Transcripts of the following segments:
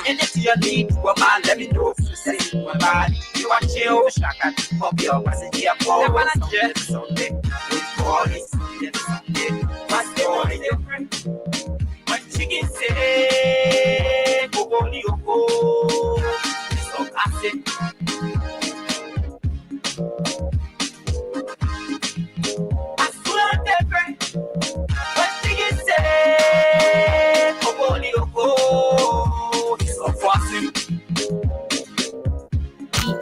And if you need to man, let me know. Say one body, you are chill, shaka, pop your passenger for one jet Sunday. We call it Sunday. What's the only different? When chicken say, go, so I said, I swear different. When chicken say, go, so fussy.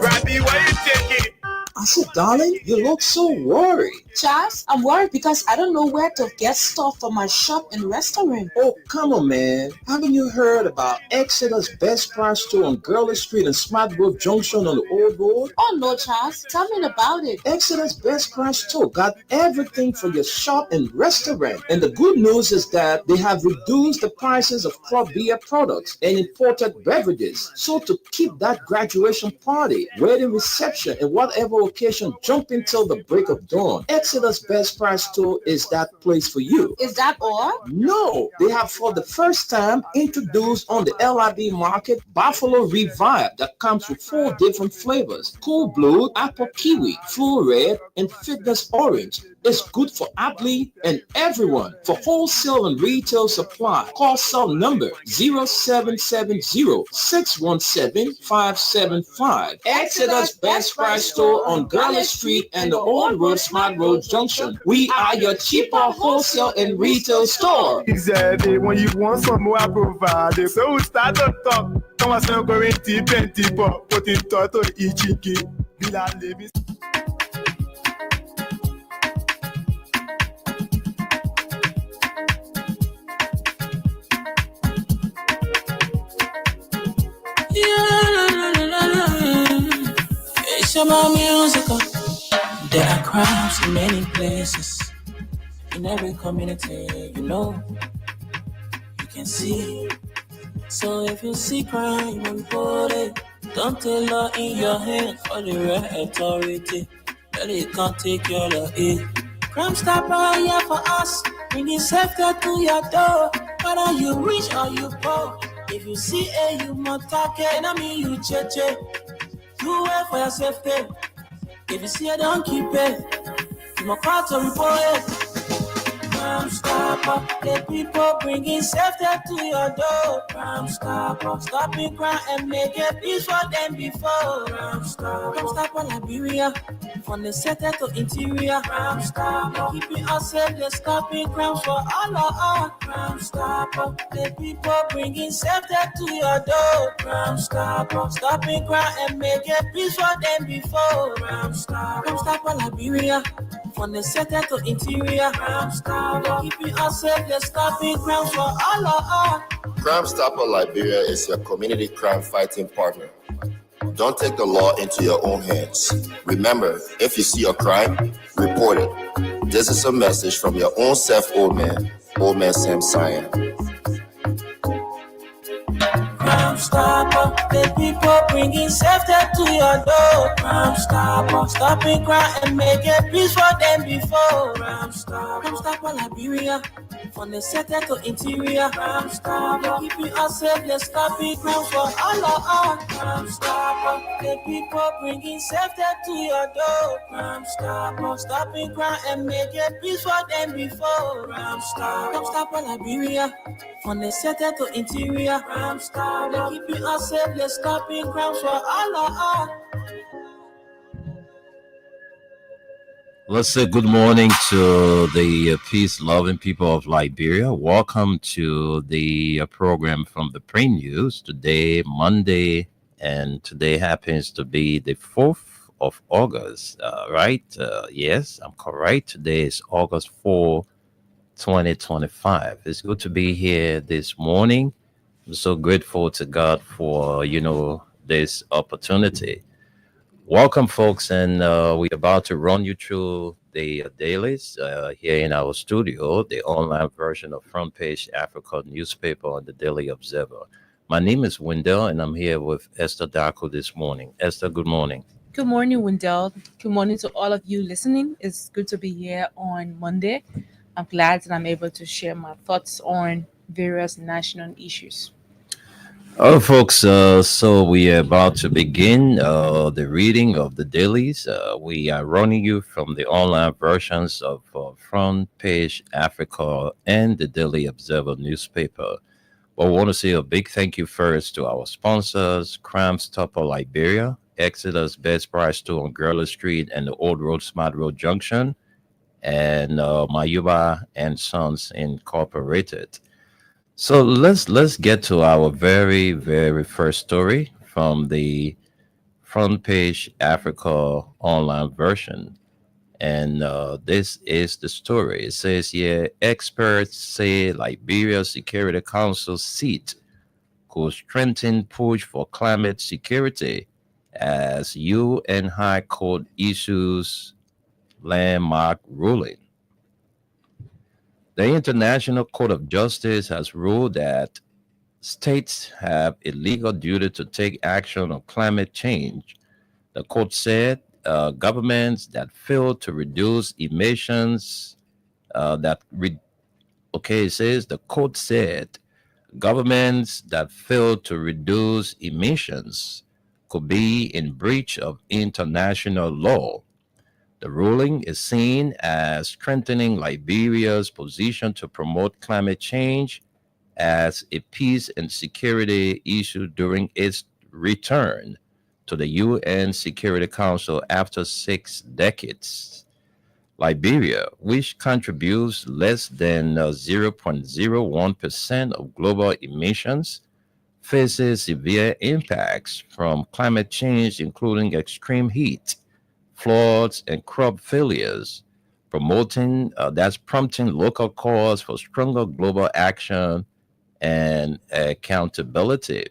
Robbie, why you take it? I said, darling, you look so worried. Charles, I'm worried because I don't know where to get stuff for my shop and restaurant. Oh, come on, man. Haven't you heard about Exeter's Best Price Store on Gurley Street and Smart Grove Junction on the Old Road? Oh, no, Charles. Tell me about it. Exeter's Best Price Store got everything for your shop and restaurant. And the good news is that they have reduced the prices of craft beer products and imported beverages. So to keep that graduation party, wedding reception, and whatever occasion jumping till the break of dawn, Exeter's Best Price Store is that place for you. Is that all? No, they have for the first time introduced on the LIB market Buffalo Revive that comes with 4 different flavors: Cool Blue, Apple Kiwi, Full Red, and Fitness Orange. It's good for athlete and everyone. For wholesale and retail supply, call cell number 0770-617-575. Exeter's Best Price Store on Gurley Street and the Old Road Smart Road Junction. We are your cheaper wholesale and retail store. Exactly. When you want some more, I provide. So we start to talk. Come on, so going deep and deeper. Put in thought to each key. Bila living. It's about music. There are crowds in many places. In every community, you can see. So if you see crime, report it. Don't take law in your hand for the right authority. Really can't take your law in. Crime stopper here for us. Bringing safety to your door. Whether you rich or you poor. If you see you must target. I mean you cheche. Do it for your safety. If you see don't keep it. You must call to report it. Crime stopper, the people bringing safety to your door. Crime stopper, stopping crime and make it peace for them before. Crime stopper, Liberia, from the center to interior. Crime stopper, keeping us safe, they're stopping crimes for all of us. Crime stopper, the people bringing safety to your door. Crime stopper, stopping crime and make it peace for them before. Crime stopper, Liberia, from the center to interior. Crime stopper, keeping us safe, they're stopping crimes for all of us. Crime Stopper Liberia is your community crime fighting partner. Don't take the law into your own hands. Remember, if you see a crime, report it. This is a message from your own self, Old Man Sam Cyan. Crime stopper, the people bringing safety to your door. Crime stopper, stopping crime and making peace for them before. Crime stopper, Liberia, from the center to interior. Crime stopper, keeping us safe, let's stopping crimes for all of us. Crime stopper, the people bringing safety to your door. Crime stopper, stopping crime and making peace for them before. Crime stopper, Liberia, from the center to interior. Crime stopper, keeping us safe, let's stopping crimes for all of us. Let's say good morning to the peace-loving people of Liberia. Welcome to the program from the Print Nws. Today, Monday, and today happens to be the 4th of August, right? Yes, I'm correct. Today is August 4, 2025. It's good to be here this morning. I'm so grateful to God for, this opportunity. Welcome, folks, and we're about to run you through the dailies here in our studio, the online version of Front Page Africa newspaper and the Daily Observer. My name is Wendell, and I'm here with Esther Darko this morning. Esther, good morning. Good morning, Wendell. Good morning to all of you listening. It's good to be here on Monday. I'm glad that I'm able to share my thoughts on various national issues. Oh, folks, so we are about to begin the reading of the dailies. We are running you from the online versions of Front Page Africa and the Daily Observer newspaper. But we want to say a big thank you first to our sponsors, Crime Stopper Liberia, Exodus Best Price Store on Gurley Street and the Old Road Smart Road Junction, and Mayuba and Sons Incorporated. So let's get to our very first story from the Front Page Africa online version. And this is the story. It says here experts say Liberia Security Council seat could strengthen push for climate security as UN High Court issues landmark ruling. The International Court of Justice has ruled that states have a legal duty to take action on climate change. The court said governments that fail to reduce emissions it says the court said governments that fail to reduce emissions could be in breach of international law. The ruling is seen as strengthening Liberia's position to promote climate change as a peace and security issue during its return to the UN Security Council after 6 decades. Liberia, which contributes less than 0.01% of global emissions, faces severe impacts from climate change, including extreme heat, floods, and crop failures, prompting local calls for stronger global action and accountability.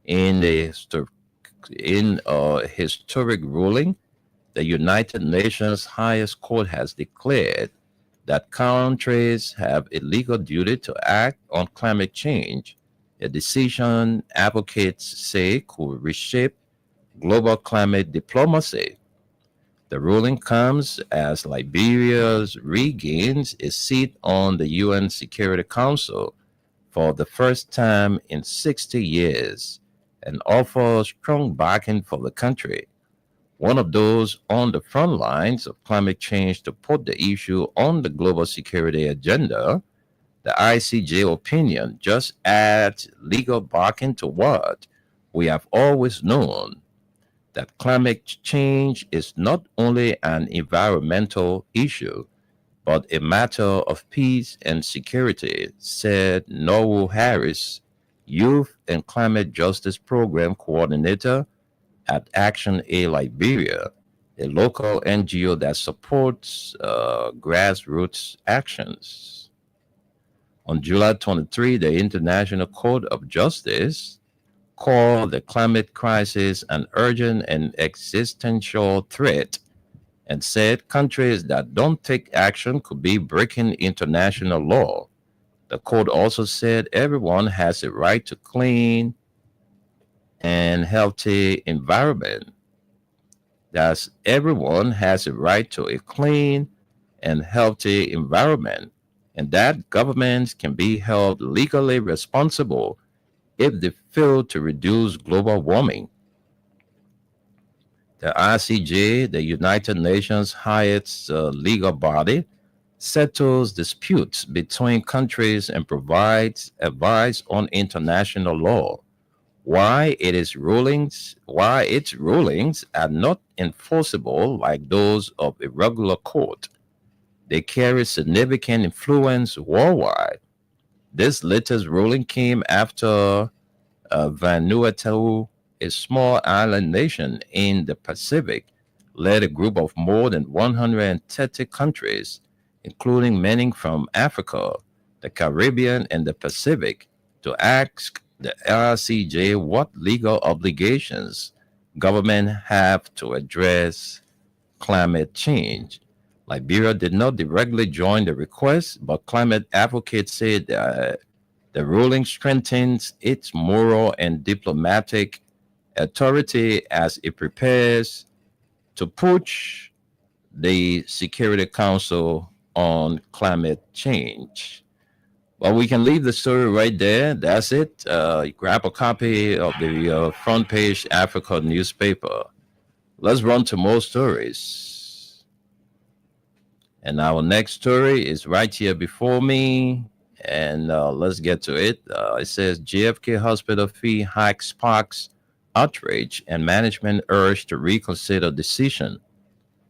In the historic ruling, the United Nations highest court has declared that countries have a legal duty to act on climate change, a decision advocates say could reshape global climate diplomacy. The ruling comes as Liberia regains its seat on the UN Security Council for the first time in 60 years and offers strong backing for the country, one of those on the front lines of climate change to put the issue on the global security agenda. The ICJ opinion just adds legal backing to what we have always known, that climate change is not only an environmental issue, but a matter of peace and security, said Norwood Harris, Youth and Climate Justice Program Coordinator at Action A Liberia, a local NGO that supports grassroots actions. On July 23, the International Court of Justice called the climate crisis an urgent and existential threat and said countries that don't take action could be breaking international law. The court also said everyone has a right to clean and healthy environment. Thus, everyone has a right to a clean and healthy environment, and that governments can be held legally responsible if they fail to reduce global warming. The ICJ, the United Nations highest legal body, settles disputes between countries and provides advice on international law. Why its rulings are not enforceable like those of a regular court. They carry significant influence worldwide. This latest ruling came after Vanuatu, a small island nation in the Pacific, led a group of more than 130 countries, including many from Africa, the Caribbean, and the Pacific, to ask the RCJ what legal obligations government have to address climate change. Liberia did not directly join the request, but climate advocates said the ruling strengthens its moral and diplomatic authority as it prepares to push the Security Council on climate change. Well, we can leave the story right there. That's it. Grab a copy of the front page Africa newspaper. Let's run to more stories. And our next story is right here before me. And let's get to it. It says JFK Hospital fee hike sparks outrage and management urged to reconsider decision.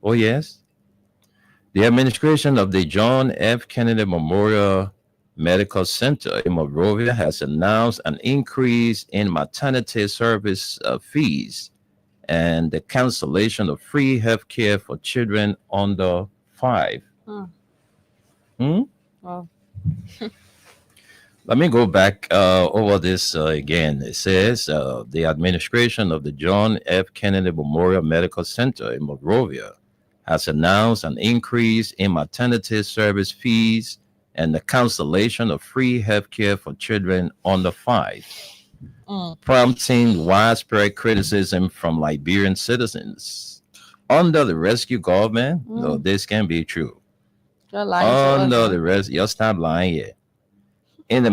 Oh, yes. The administration of the John F. Kennedy Memorial Medical Center in Monrovia has announced an increase in maternity service fees and the cancellation of free health care for children under 5. Wow. Let me go back over this again. It says the administration of the John F. Kennedy Memorial Medical Center in Monrovia has announced an increase in maternity service fees and the cancellation of free health care for children under 5, prompting widespread criticism from Liberian citizens. Under the rescue government, no, this can be true. You're lying to us, Under huh? the rescue, you'll stop lying here. In a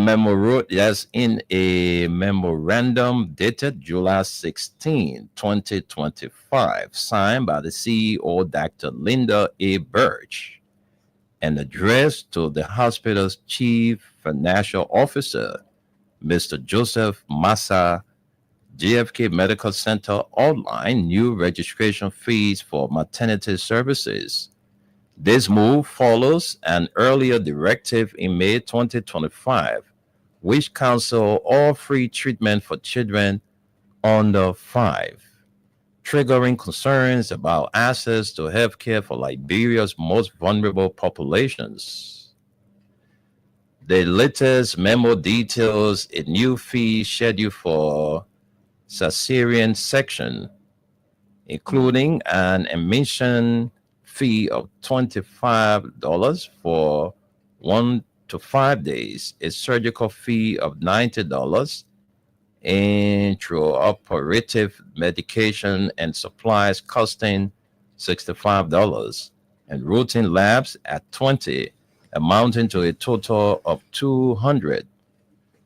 memorandum dated July 16, 2025, signed by the CEO, Dr. Linda A. Birch, and addressed to the hospital's chief financial officer, Mr. Joseph Massa, JFK Medical Center outlined new registration fees for maternity services. This move follows an earlier directive in May 2025, which canceled all free treatment for children under 5, triggering concerns about access to health care for Liberia's most vulnerable populations. The latest memo details a new fee schedule for cesarean section, including an admission fee of $25 for 1 to 5 days, a surgical fee of $90, intraoperative medication and supplies costing $65, and routine labs at $20, amounting to a total of $200.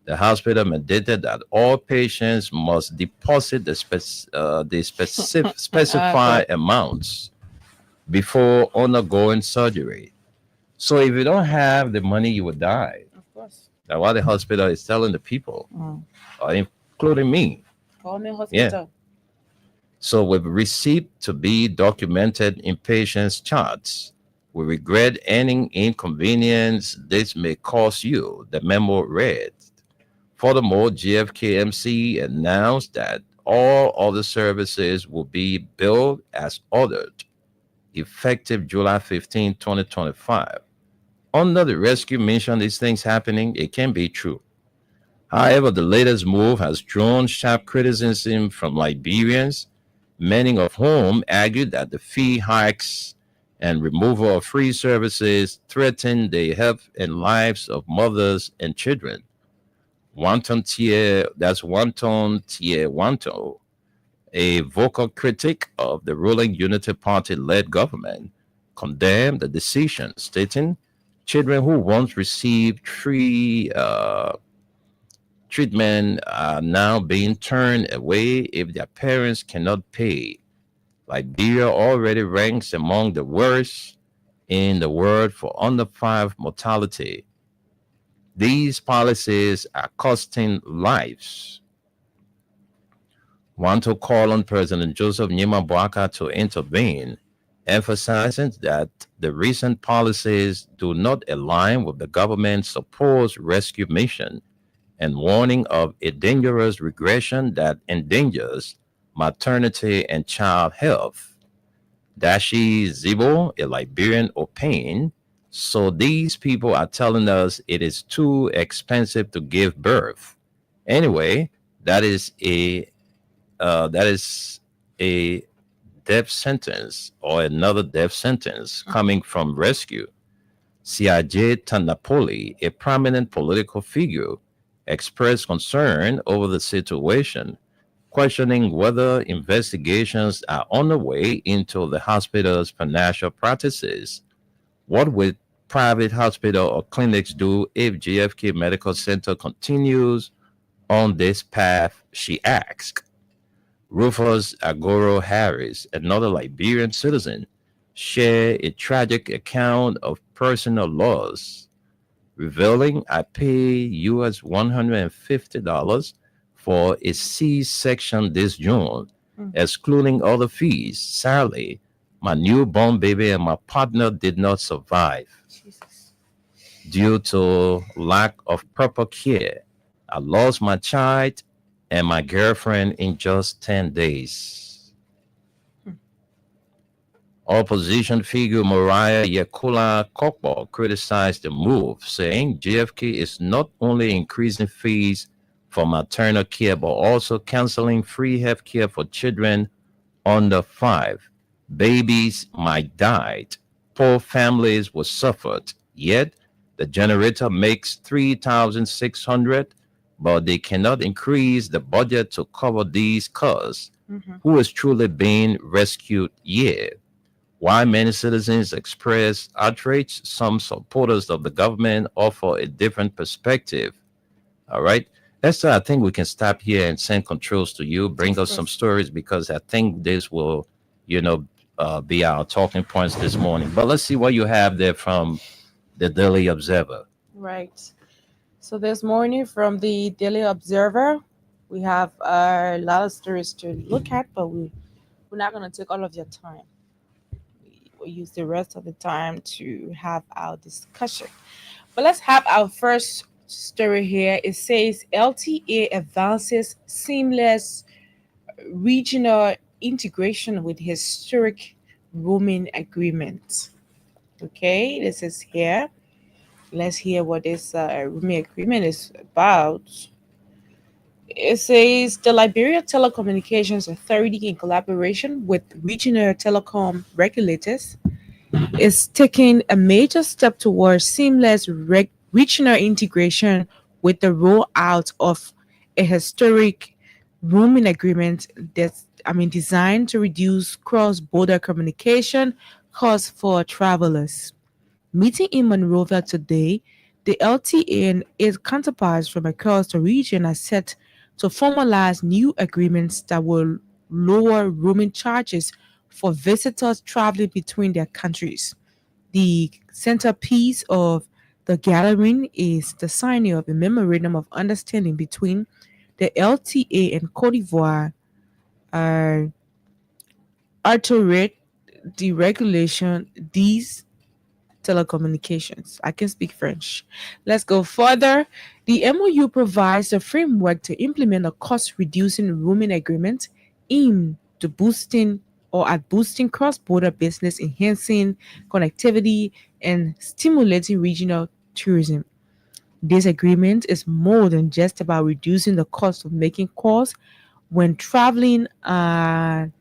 The hospital mandated that all patients must deposit the specified amounts before undergoing surgery. So if you don't have the money, you will die. Of course. That's what the hospital is telling the people, including me. Call me hospital. So with receipt to be documented in patients' charts, we regret any inconvenience this may cause you, the memo read. Furthermore, GFKMC announced that all other services will be billed as ordered, effective July 15, 2025. Under the rescue mission, these things happening, it can be true. However, the latest move has drawn sharp criticism from Liberians, many of whom argued that the fee hikes and removal of free services threaten the health and lives of mothers and children. Wanton Tie, a vocal critic of the ruling Unity Party-led government, condemned the decision, stating, children who once received free treatment are now being turned away if their parents cannot pay. Liberia already ranks among the worst in the world for under 5 mortality. These policies are costing lives. Want to call on President Joseph Nyima Boaka to intervene, emphasizing that the recent policies do not align with the government's supposed rescue mission, and warning of a dangerous regression that endangers maternity and child health. Dashi Zibo, a Liberian, opined, so these people are telling us it is too expensive to give birth. Anyway, that is a death sentence or another death sentence coming from rescue. CIJ Tanapoli, a prominent political figure, expressed concern over the situation, questioning whether investigations are underway into the hospital's financial practices. What would private hospital or clinics do if JFK Medical Center continues on this path? She asked. Rufus Agoro Harris, another Liberian citizen, shared a tragic account of personal loss, revealing I paid US $150 for a C-section this June, excluding other fees. Sadly, my newborn baby and my partner did not survive due to lack of proper care. I lost my child and my girlfriend in just 10 days. Opposition figure Mariah Yakula Kokbo criticized the move, saying JFK is not only increasing fees for maternal care, but also canceling free health care for children under 5. Babies might die. Poor families will suffer. Yet, the generator makes 3,600, but they cannot increase the budget to cover these costs. Who is truly being rescued? Yeah. Why many citizens express outrage, some supporters of the government offer a different perspective. All right. Esther, I think we can stop here and send controls to you. Bring us some stories because I think this will, be our talking points this morning. But let's see what you have there from the Daily Observer. Right. So this morning from the Daily Observer, we have a lot of stories to look at, but we're not going to take all of your time. We'll use the rest of the time to have our discussion. But let's have our first story here. It says LTA advances seamless regional integration with historic roaming agreement. Okay, this is here. Let's hear what this roaming agreement is about. It says the Liberia Telecommunications Authority, in collaboration with regional telecom regulators, is taking a major step towards seamless regional integration with the rollout of a historic roaming agreement that's designed to reduce cross-border communication costs for travelers. Meeting in Monrovia today, the LTA and its counterparts from across the region are set to formalize new agreements that will lower roaming charges for visitors traveling between their countries. The centerpiece of the gathering is the signing of a memorandum of understanding between the LTA and Cote d'Ivoire, uh, authorate the regulation these telecommunications. I can speak French. Let's go further. The MOU provides a framework to implement a cost-reducing roaming agreement aimed to boosting cross-border business, enhancing connectivity, and stimulating regional tourism. This agreement is more than just about reducing the cost of making calls when traveling. An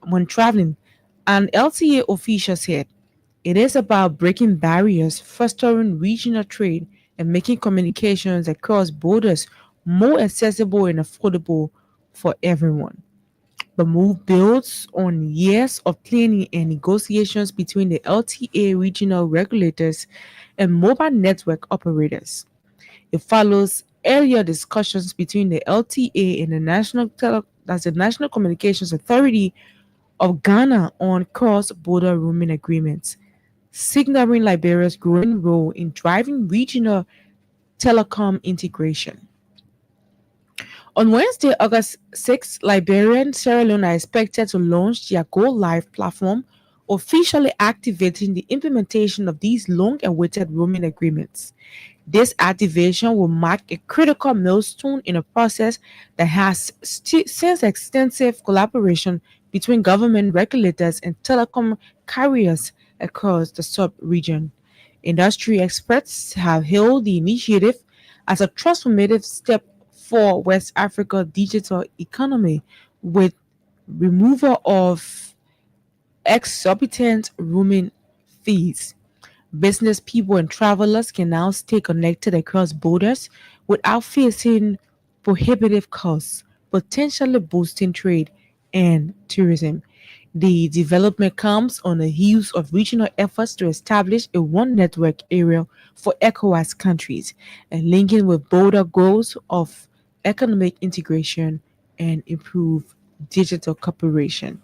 LTA official said it is about breaking barriers, fostering regional trade, and making communications across borders more accessible and affordable for everyone. The move builds on years of planning and negotiations between the LTA regional regulators and mobile network operators. It follows earlier discussions between the LTA and the National Communications Authority of Ghana on cross-border roaming agreements, signaling Liberia's growing role in driving regional telecom integration. On Wednesday, August 6, Liberia and Sierra Leone are expected to launch their Go Live platform, officially activating the implementation of these long-awaited roaming agreements. This activation will mark a critical milestone in a process that has since extensive collaboration between government regulators and telecom carriers across the sub-region. Industry experts have hailed the initiative as a transformative step for West Africa's digital economy, with removal of exorbitant roaming fees. Business people and travelers can now stay connected across borders without facing prohibitive costs, potentially boosting trade and tourism. The development comes on the heels of regional efforts to establish a one network area for ECOWAS countries and linking with broader goals of economic integration and improved digital cooperation.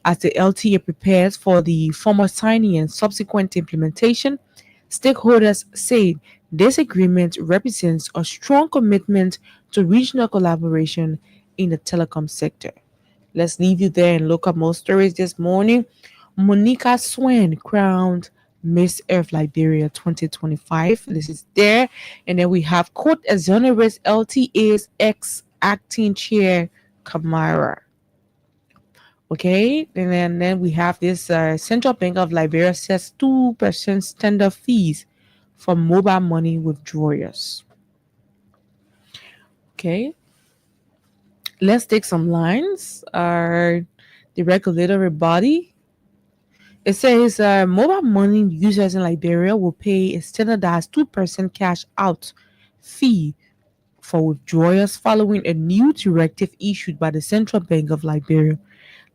As the LTA prepares for the formal signing and subsequent implementation, stakeholders said this agreement represents a strong commitment to regional collaboration in the telecom sector. Let's leave you there and look up more stories this morning. Monica Swan crowned Miss Earth Liberia 2025. This is there. And then we have court exonerates LTA's ex acting chair, Kamara. Okay, and then we have this Central Bank of Liberia sets 2% standard fees for mobile money withdrawals. Okay, let's take some lines. The regulatory body. It says mobile money users in Liberia will pay a standardized 2% cash out fee for withdrawals following a new directive issued by the Central Bank of Liberia.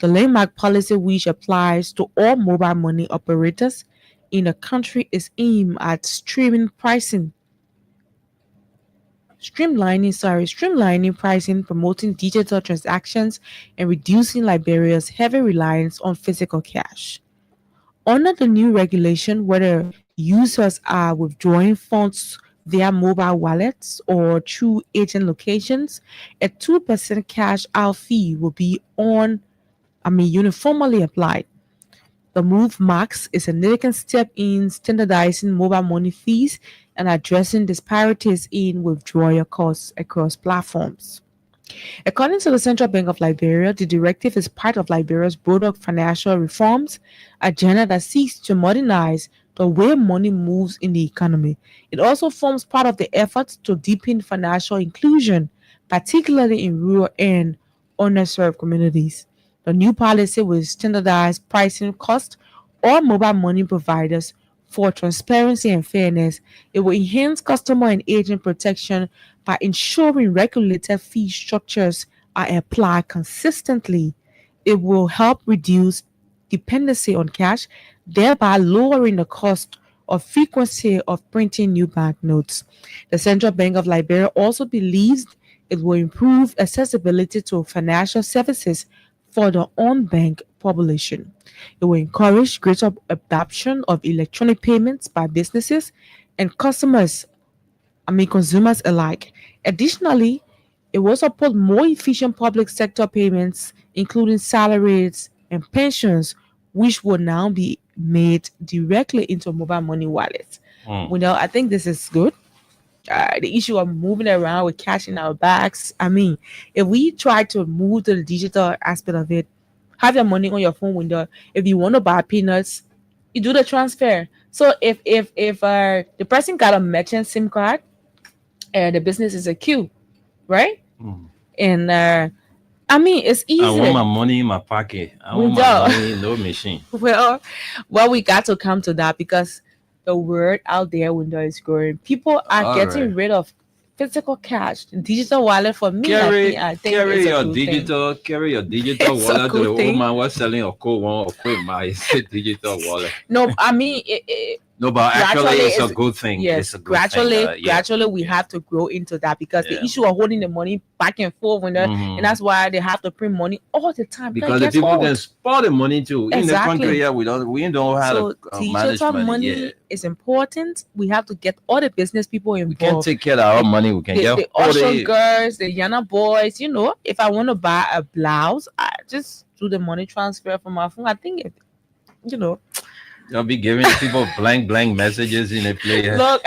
The landmark policy, which applies to all mobile money operators in the country, is aimed at streamlining pricing, promoting digital transactions, and reducing Liberia's heavy reliance on physical cash. Under the new regulation, whether users are withdrawing funds via mobile wallets or through agent locations, a 2% cash out fee will be uniformly applied. The move marks a significant step in standardizing mobile money fees and addressing disparities in withdrawal costs across platforms. According to the Central Bank of Liberia, the directive is part of Liberia's broader financial reforms agenda that seeks to modernize the way money moves in the economy. It also forms part of the efforts to deepen financial inclusion, particularly in rural and underserved communities. The new policy will standardize pricing costs all mobile money providers for transparency and fairness. It will enhance customer and agent protection by ensuring regulated fee structures are applied consistently. It will help reduce dependency on cash, thereby lowering the cost or frequency of printing new banknotes. The Central Bank of Liberia also believes it will improve accessibility to financial services for the unbanked population. It will encourage greater adoption of electronic payments by businesses and consumers alike. Additionally, it will support more efficient public sector payments, including salaries and pensions, which will now be made directly into mobile money wallets. I think this is good. The issue of moving around with cash in our bags. If we try to move to the digital aspect of it, have your money on your phone window. If you want to buy peanuts, you do the transfer. So if the person got a merchant SIM card and the business is a queue, right? And it's easy. I want my money in my pocket. I want my money in no machine. Well, we got to come to that because the word out there window is growing. People are getting rid of physical cash. Digital wallet for me. I think carry your digital wallet to the old man was selling a cool one or quick my digital wallet. No, no, but actually it's a good thing. Yes, it's a good thing. Gradually we have to grow into that because the issue of holding the money back and forth and that's why they have to print money all the time. Because the people can spoil the money too. In the country, we don't have so digital money is important. We have to get all the business people involved. We can take care of our money. We can get the Ocean girls, the Yana boys. If I want to buy a blouse, I just do the money transfer from my phone. I think You'll be giving people blank messages in a play. Look.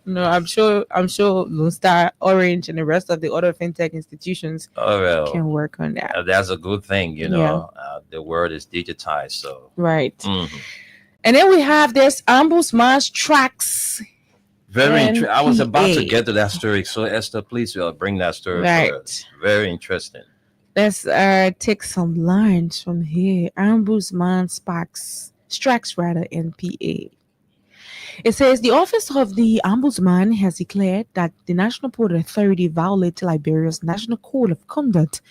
No, I'm sure Lone Star, Orange, and the rest of the other fintech institutions can work on that. That's a good thing, the world is digitized, so right. And then we have this Ombudsman's tracks. Very interesting. I was about to get to that story, so Esther, please bring that story. Right. Very interesting. Let's take some lines from here. Ombudsman strikes NPA. It says the Office of the Ombudsman has declared that the National Port Authority violated Liberia's National Code of Conduct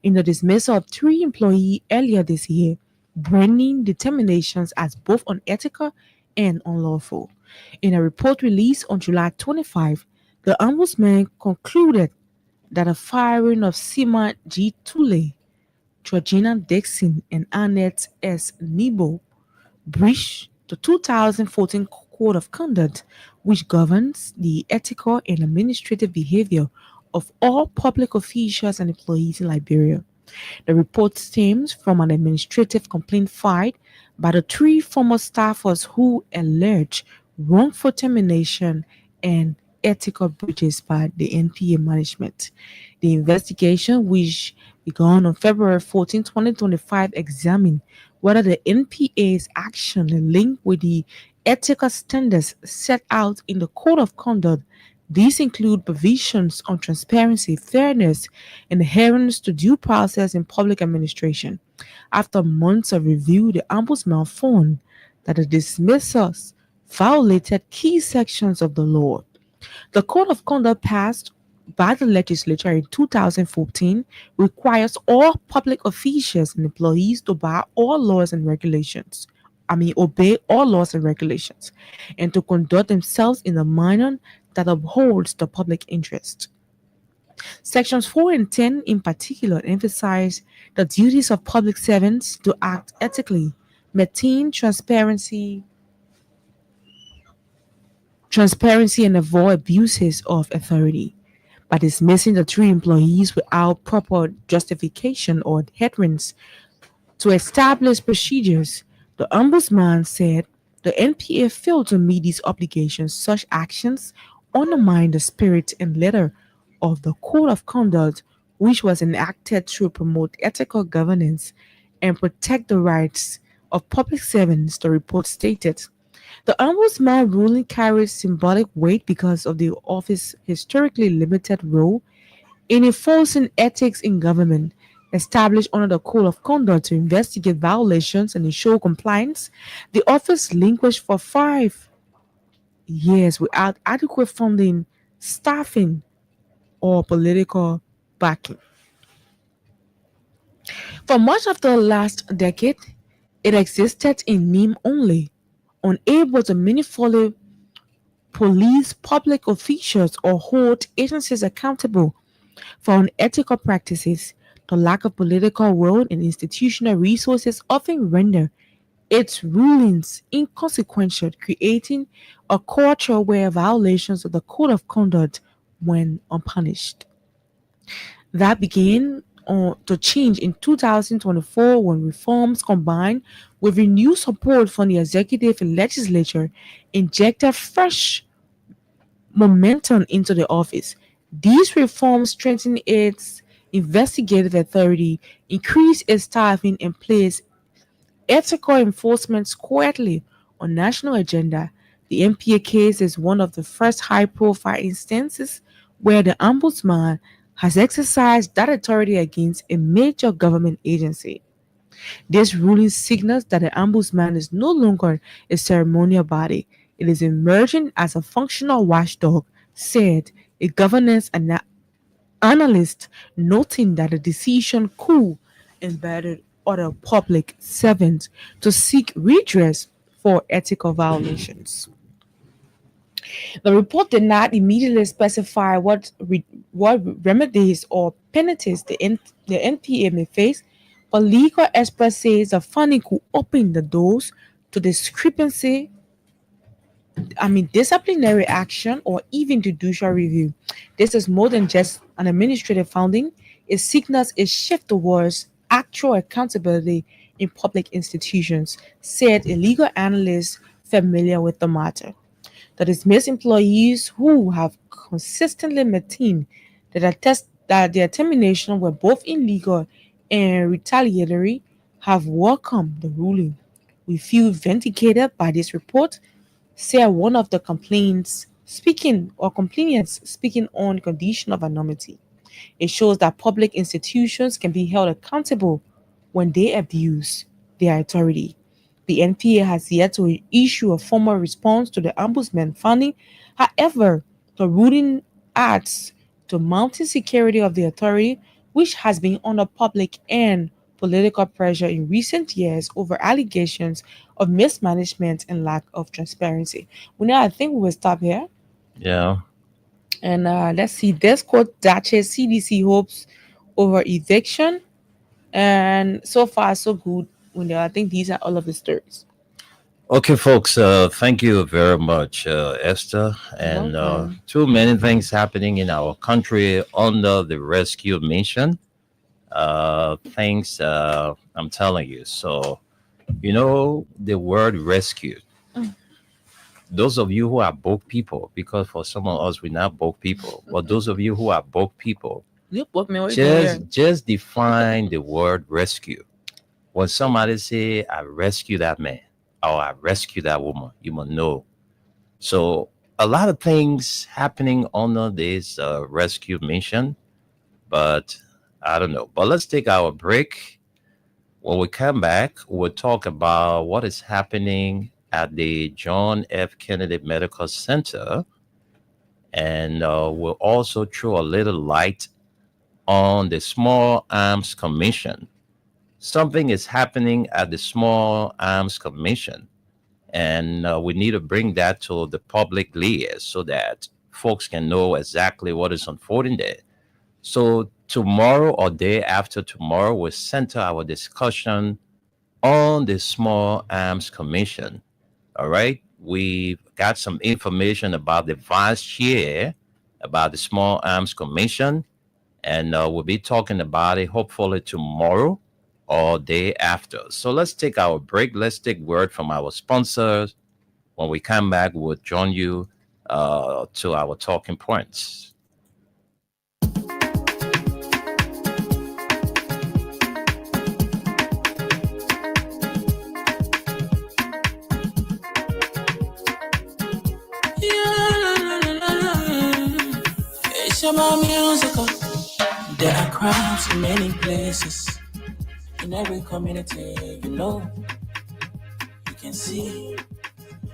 in the dismissal of three employees earlier this year, branding the terminations as both unethical and unlawful. In a report released on July 25, the Ombudsman concluded that the firing of Sima G. Tule, Georgina Dixon, and Annette S. Nebo breached the 2014 Code of Conduct, which governs the ethical and administrative behavior of all public officials and employees in Liberia. The report stems from an administrative complaint filed by the three former staffers who allege wrongful termination and ethical breaches by the NPA management. The investigation, which began on February 14, 2025, examined whether the NPA's action linked with the ethical standards set out in the Code of Conduct. These include provisions on transparency, fairness, and adherence to due process in public administration. After months of review, the Ombudsman found that the dismissals violated key sections of the law. The Code of Conduct passed by the legislature in 2014 requires all public officials and employees to obey all laws and regulations. Obey all laws and regulations, and to conduct themselves in a manner that upholds the public interest. Sections 4 and 10 in particular emphasize the duties of public servants to act ethically, maintain transparency and avoid abuses of authority. By dismissing the three employees without proper justification or adherence to established procedures, the Ombudsman said the NPA failed to meet these obligations. Such actions undermine the spirit and letter of the Code of Conduct, which was enacted to promote ethical governance and protect the rights of public servants, the report stated. The Ombudsman ruling carries symbolic weight because of the office's historically limited role in enforcing ethics in government. Established under the Code of Conduct to investigate violations and ensure compliance, the office languished for 5 years without adequate funding, staffing, or political backing. For much of the last decade, it existed in name only, unable to meaningfully police public officials or hold agencies accountable for unethical practices. The lack of political will and institutional resources often render its rulings inconsequential, creating a culture where violations of the Code of Conduct went unpunished. That began to change in 2024 when reforms combined with renewed support from the executive and legislature injected fresh momentum into the office. These reforms strengthen its investigative authority, increase its staffing, and place ethical enforcement squarely on national agenda. The MPA case is one of the first high-profile instances where the ombudsman has exercised that authority against a major government agency. This ruling signals that the ombudsman is no longer a ceremonial body. It is emerging as a functional watchdog, said a governance analyst, noting that the decision could embedded other public servants to seek redress for ethical violations. The report did not immediately specify what remedies or penalties the NPA may face, but legal experts say the funding could open the doors to disciplinary action or even judicial review. This is more than just an administrative founding. It signals a shift towards actual accountability in public institutions, said a legal analyst familiar with the matter. The dismissed employees who have consistently maintained that their termination were both illegal and retaliatory have welcomed the ruling. We feel vindicated by this report, said one of the complainants speaking on condition of anonymity. It shows that public institutions can be held accountable when they abuse their authority. The NPA has yet to issue a formal response to the ombudsman finding. However, the ruling adds to mounting security of the authority, which has been under public and political pressure in recent years over allegations of mismanagement and lack of transparency. Well, now I think we will stop here. Yeah. And let's see, this quote, Duchess CDC hopes over eviction. And so far, so good. I think these are all of the stories. Okay, folks. Thank you very much, Esther. And Welcome. too many things happening in our country under the rescue mission. Things I'm telling you. So, the word rescue. Mm. Those of you who are boat people, because for some of us we're not boat people, but those of you who are boat people, You book me. What you doing here? just define the word rescue. When somebody say I rescue that man or I rescue that woman, you must know. So a lot of things happening under this rescue mission, but I don't know. But let's take our break. When we come back, we'll talk about what is happening at the John F. Kennedy Medical Center, and we'll also throw a little light on the Small Arms Commission. Something is happening at the Small Arms Commission, and we need to bring that to the public ears so that folks can know exactly what is unfolding there. So tomorrow or day after tomorrow, we'll center our discussion on the Small Arms Commission. All right. We've got some information about the vice chair, about the Small Arms Commission, and we'll be talking about it hopefully tomorrow or day after. So let's take our break. Let's take word from our sponsors. When we come back, we'll join you to our talking points. It's about musical. There are crowds in many places. In every community, you can see.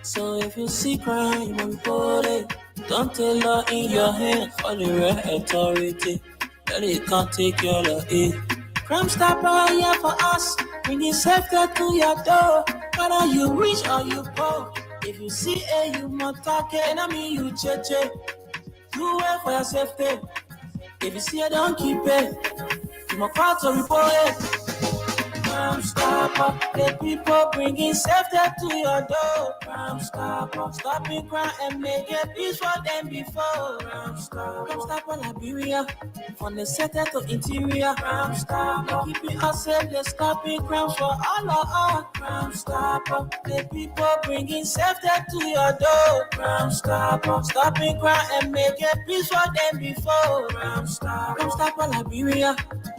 So if you see crime, you will report it. Don't take law in your hand for the real authority. That it can't take your law in. Crime stopper here for us. Bringing safety to your door. Whether you rich or you poor. If you see a you must talk it. I mean you cheche. Do it for your safety. If you see it, don't keep it. You must call to report it. Crime stopper, the people bringing safety to your door. Crime stopper, stopping crime and make it peace for them before. Crime stopper, Liberia, from the center to interior. Crime stopper, keeping us safe, they're stopping crimes for all of us. Crime stopper, the people bringing safety to your door. Crime stopper, stopping crime and make it peace for them before. Crime stopper, Liberia,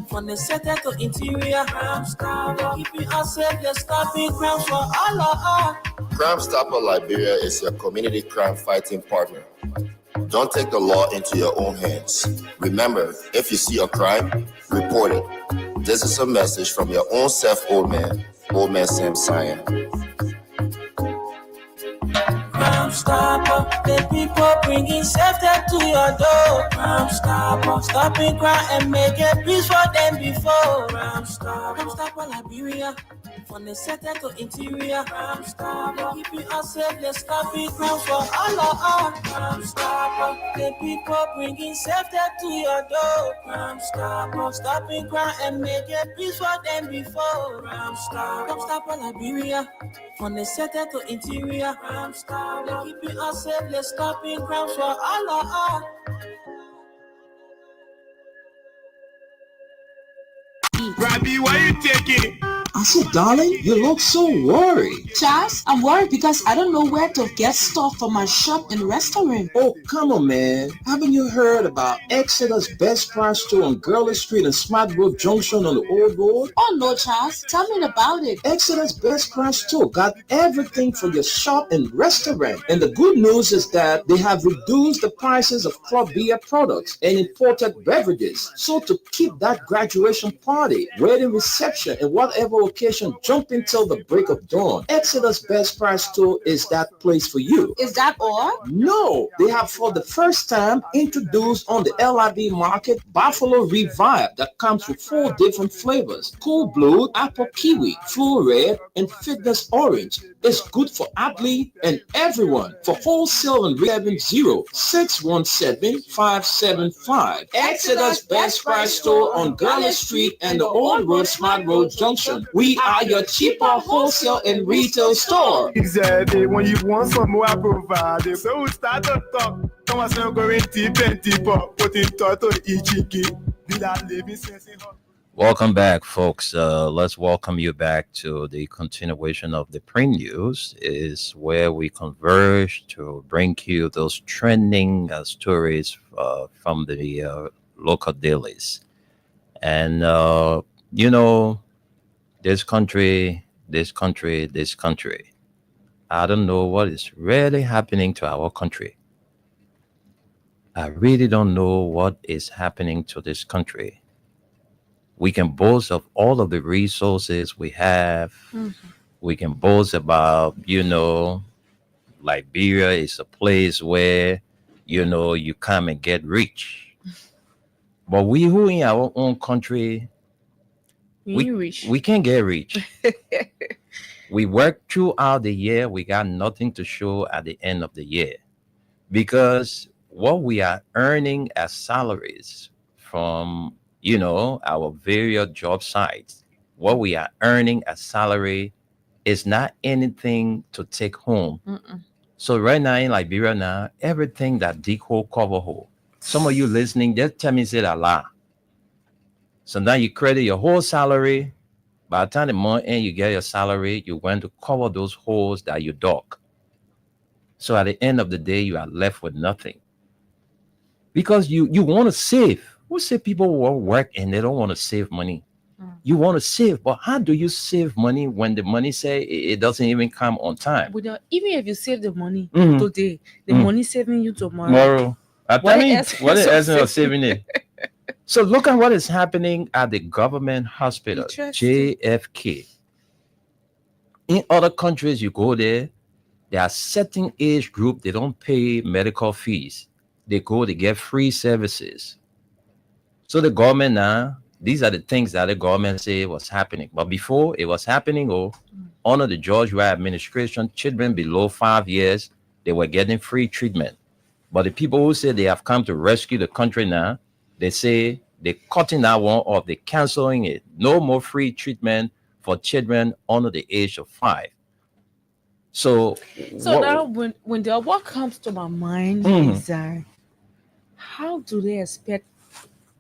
from the center to interior. Crime stopper, keeping us safe, they're stopping crimes for all of us. Crime Stopper Liberia is your community crime fighting partner. Don't take the law into your own hands. Remember, if you see a crime, report it. This is a message from your own self, old man Sam Cyan. Crime stopper, the people bringing safety to your door. Crime stopper, stopping crime and make it peace for them before. Crime stopper, Liberia, from the center to interior. Crime stopper, keeping us safe, they're stopping crimes for all of us. Crime stopper, the people bringing safety to your door. Crime stopper, stopping crime and make it peace for them before. Crime stopper, Liberia, from the center to interior. Crime stopper, keeping us safe, they're stopping crimes for all of us. Rabbi, why you taking? I said, darling, you look so worried. Charles, I'm worried because I don't know where to get stuff for my shop and restaurant. Oh, come on, man. Haven't you heard about Exeter's Best Price Store on Gurley Street and Smart Road Junction on the Old Road? Oh no, Charles, tell me about it. Exeter's Best Price Store got everything for your shop and restaurant. And the good news is that they have reduced the prices of club beer products and imported beverages. So to keep that graduation party, wedding reception, and whatever location jumping till the break of dawn. Exodus Best Price Store is that place for you. Is that all? No, they have for the first time introduced on the LIB market Buffalo Revive that comes with 4 different flavors: Cool Blue, Apple Kiwi, Full Red, and Fitness Orange. It's good for athlete and everyone. For wholesale and 70617-575. Exodus Best Price Store on Garland Street and the Old Road Smart Road Junction. We are your cheaper wholesale and retail store. Exactly. When you want some more, I provide. So we start to talk. Come on, so going deep and deeper. Put in toto ichiki. Be that living sense in her. Welcome back, folks. Let's welcome you back to the continuation of the Print News, is where we converge to bring you those trending stories from the local dailies. And, this country, I don't know what is really happening to our country. I really don't know what is happening to this country. We can boast of all of the resources we have. Mm-hmm. We can boast about, Liberia is a place where, you come and get rich. But we who in our own country, we can't get rich. We work throughout the year. We got nothing to show at the end of the year, because what we are earning as salaries from our various job sites, what we are earning as salary is not anything to take home. Mm-mm. So right now in Liberia now, everything that dig hole, cover hole. Some of you listening, just tell me say a lot. So now you credit your whole salary. By the time the month end, you get your salary, you're going to cover those holes that you dug. So at the end of the day, you are left with nothing. Because you want to save. Who say people will work and they don't want to save money? You want to save, but how do you save money when the money say it doesn't even come on time? Even if you save the money Mhm. today, the money saving you tomorrow. Tomorrow. I What mean, the what is essence of essence of saving it? So look at what is happening at the government hospital, Interesting. JFK. In other countries, you go there are certain age group, they don't pay medical fees. They get free services. So the government now, these are the things that the government say was happening. But before it was happening, under the George Weah administration, children below 5 years, they were getting free treatment. But the people who say they have come to rescue the country now, they say they're cutting that one off, they're canceling it. No more free treatment for children under the age of 5. So now what comes to my mind is how do they expect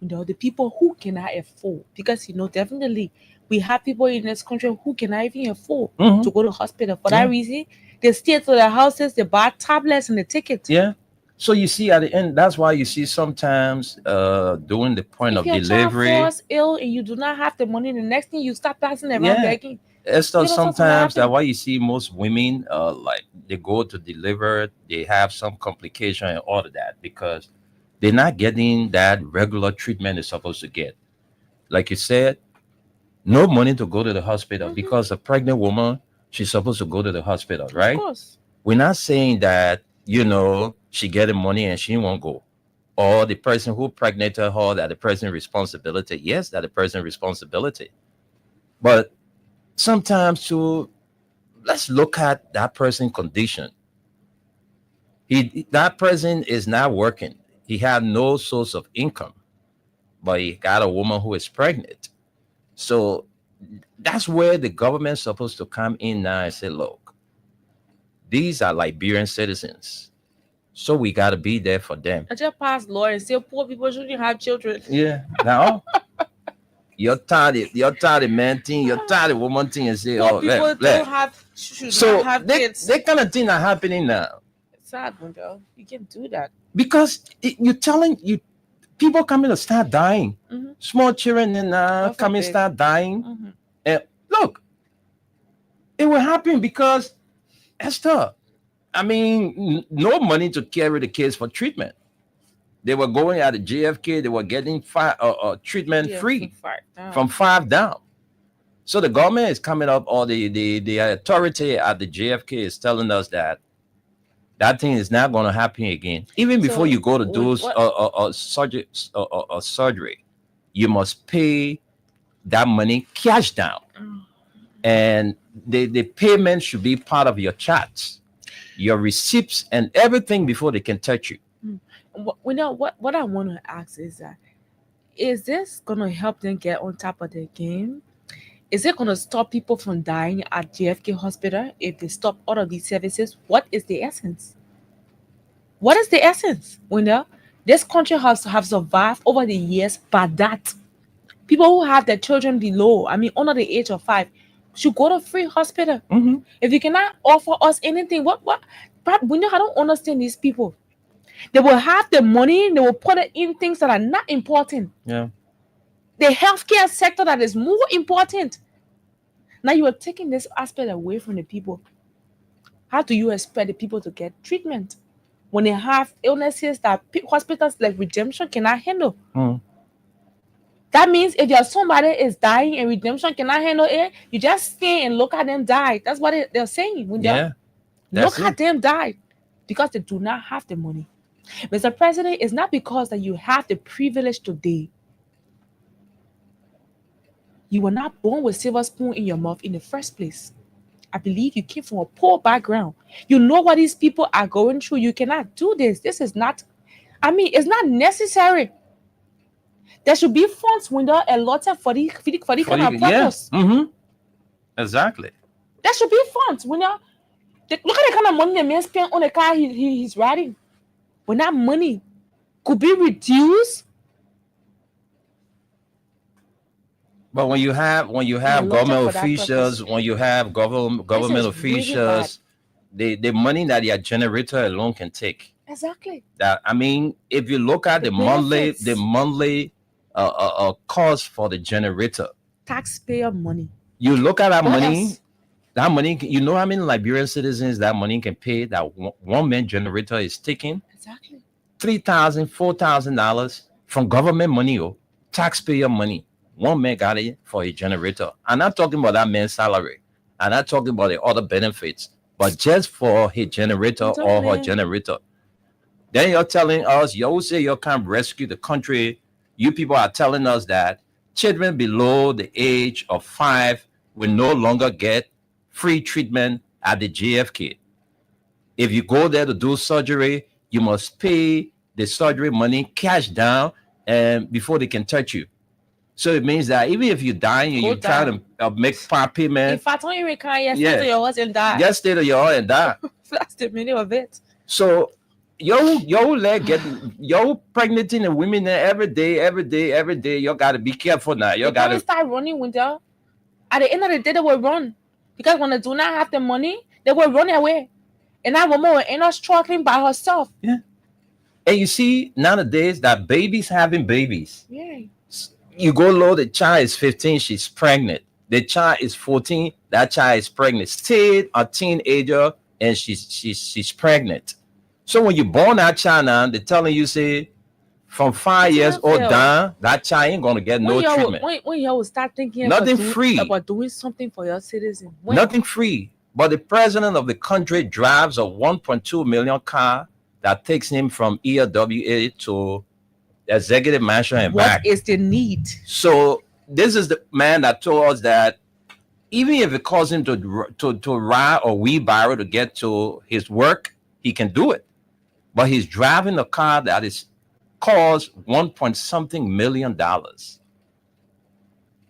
the people who cannot afford? Because definitely we have people in this country who cannot even afford to go to the hospital. For that reason, they stay to their houses, they buy tablets and the tickets. Yeah. So you see at the end, that's why you see sometimes during the point of If your delivery, child falls ill and you do not have the money, the next thing you start passing around begging. sometimes that's why you see most women like they go to deliver, they have some complication and all of that because they're not getting that regular treatment they're supposed to get. Like you said, no money to go to the hospital because a pregnant woman, she's supposed to go to the hospital, right? Of course. We're not saying that, she getting money and she won't go. Or the person who pregnated her, that the person responsibility. Yes, that the person responsibility. But sometimes let's look at that person condition. That person is not working. He had no source of income, but he got a woman who is pregnant. So that's where the government's supposed to come in now and say, look, these are Liberian citizens. So we got to be there for them. I just passed law and say poor people shouldn't have children. Yeah. Now, you're tired of man thing, you're tired of woman thing and say, Poor people should not have kids. That kind of thing are happening now. It's sad, Wendell. You can't do that. Because you're telling you, people coming to start dying. Small children and coming start dying. And look, it will happen because Esther, I mean, no money to carry the kids for treatment. They were going at the JFK, they were getting treatment free from 5 down. So the government is coming up, or the authority at the JFK is telling us that thing is not going to happen again. Even before you go to do surgery, you must pay that money cash down. And the payment should be part of your charts, your receipts, and everything before they can touch you. You know what I want to ask is that, is this going to help them get on top of their game? Is it going to stop people from dying at JFK Hospital if they stop all of these services? What is the essence? What is the essence? You know, this country have survived over the years by that. People who have their children below, under the age of 5, should go to free hospital. If you cannot offer us anything, what? We know, I don't understand these people. They will have the money, they will put it in things that are not important. Yeah. The healthcare sector that is more important. Now you are taking this aspect away from the people. How do you expect the people to get treatment when they have illnesses that hospitals like Redemption cannot handle? That means if your somebody is dying and Redemption cannot handle it, you just stay and look at them die. That's what they're saying. When look at them die, because they do not have the money. Mr. President, it's not because that you have the privilege today. You were not born with silver spoon in your mouth in the first place. I believe you came from a poor background. You know what these people are going through. You cannot do this. This is not, it's not necessary. There should be funds when they're allotted for the kind of purpose. Exactly. There should be funds when look at the kind of money the man spent on the car he's riding. When that money could be reduced. But when you have government officials, when you have government officials, really the money that your generator alone can take. Exactly. That if you look at the monthly cost for the generator, taxpayer money. You look at that money. That money, you know how many Liberian citizens that money can pay? That one man generator is taking. Exactly. $3,000, $4,000 from government money or taxpayer money. One man got it for a generator. I'm not talking about that man's salary. I'm not talking about the other benefits, but just for his generator or her generator. Then you're telling us, you say you can't rescue the country. You people are telling us that children below the age of 5 will no longer get free treatment at the JFK. If you go there to do surgery, you must pay the surgery money cash down and before they can touch you. So it means that even if you die and you try to make part payment. In fact, when you can't, stay to your house and die. Just stay to your house and die. That's the meaning of it. So your leg pregnant in the women there every day. You gotta be careful now. You gotta start running with them. At the end of the day, they will run. Because when they do not have the money, they will run away. And that woman will end up struggling by herself. Yeah. And you see nowadays that babies having babies. Yeah. You go low, the child is 15, she's pregnant. The child is 14, that child is pregnant. Still a teenager, and she's pregnant. So when you born that child now, they're telling you, say, from 5 years old down, that child ain't gonna get no treatment. When you will start thinking about doing something for your citizen. Nothing free. But the president of the country drives a 1.2 million car that takes him from ELWA to executive mansion and back. What is the need? So this is the man that told us that even if it costs him to ride or wheelbarrow to get to his work, he can do it. But he's driving a car that is cost $1.something million.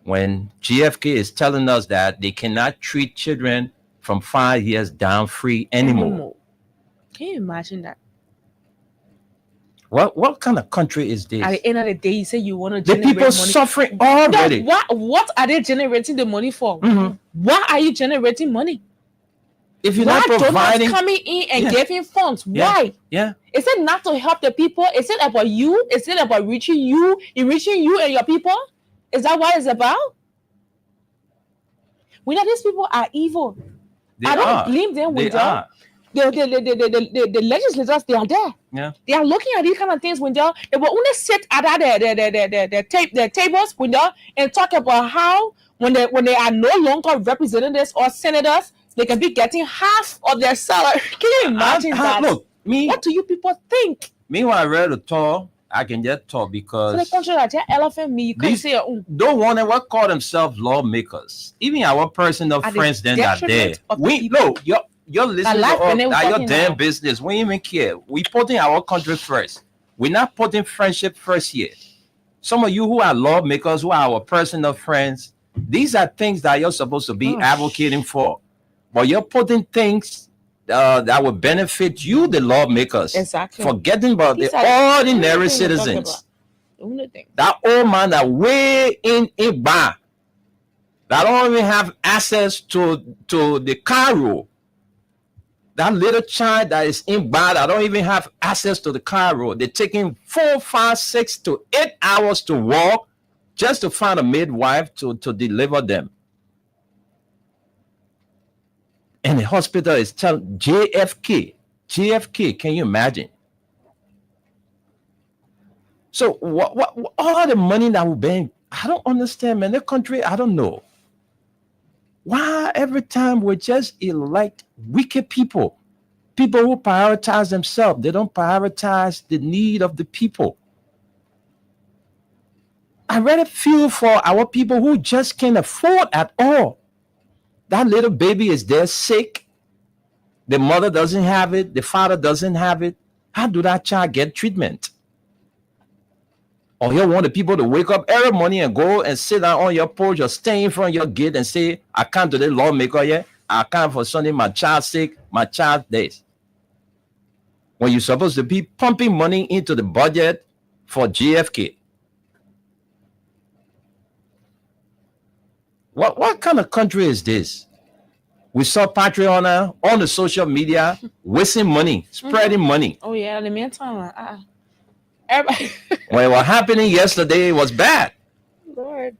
When GFK is telling us that they cannot treat children from 5 years down free anymore. Can you imagine that? What kind of country is this? At the end of the day, you say you want to generate money. The people suffering already. No, what are they generating the money for? Why are you generating money? If you're not providing, coming in and giving funds, why? Yeah. Is it not to help the people? Is it about you? Is it about reaching you and your people? Is that what it's about? We know these people are evil. I don't blame them with them. the legislators, they are there. Yeah. They are looking at these kind of things when they will only sit at the tables when they and talk about how when they are no longer representatives or senators, they can be getting half of their salary. Can you imagine that? Look, What do you people think? Me, when I read the talk, I can just talk because So they control that elephant me. You can't say don't want to what call themselves lawmakers. Even our personal friends then are there. We no, you're listening to all that your damn business. We even care. We putting our country first. We're not putting friendship first here. Some of you who are lawmakers, who are our personal friends, these are things that you're supposed to be advocating for. But you're putting things that will benefit you, the lawmakers. Exactly. Forgetting about the ordinary citizens. That old man that way in a bar, that don't even have access to the car road. That little child that is in bar that don't even have access to the car road. They're taking 4, 5, 6 to 8 hours to walk just to find a midwife to deliver them. And the hospital is telling JFK, can you imagine? So what all the money that will be, I don't understand, man. The country, I don't know. Why every time we just elect wicked people who prioritize themselves, they don't prioritize the need of the people. I rather feel for our people who just can't afford at all. That little baby is there sick. The mother doesn't have it. The father doesn't have it. How do that child get treatment? Or you want the people to wake up every morning and go and sit down on your porch or stay in front of your gate and say, I come to the lawmaker here. I come for Sunday, my child sick, my child this. When you're supposed to be pumping money into the budget for JFK. What kind of country is this? We saw Patreon on the social media wasting money, spreading money. Oh yeah, in the meantime, Well, what happened yesterday was bad. Lord,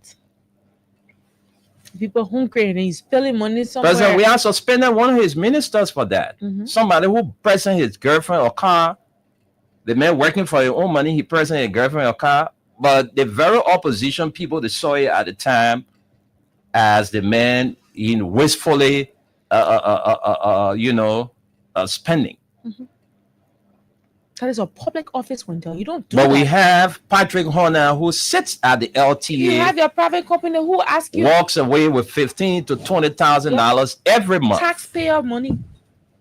people hungry and he's spilling money somewhere. President, we are suspended one of his ministers for that. Somebody who present his girlfriend or car, the man working for his own money, he present his girlfriend or car. But the very opposition people, they saw it at the time as the man in wastefully, spending. That is a public office window. You don't do but that. We have Patrick Horner who sits at the LTA. You have your private company who asks you. Walks away with $15,000 to $20,000 every month. Taxpayer money.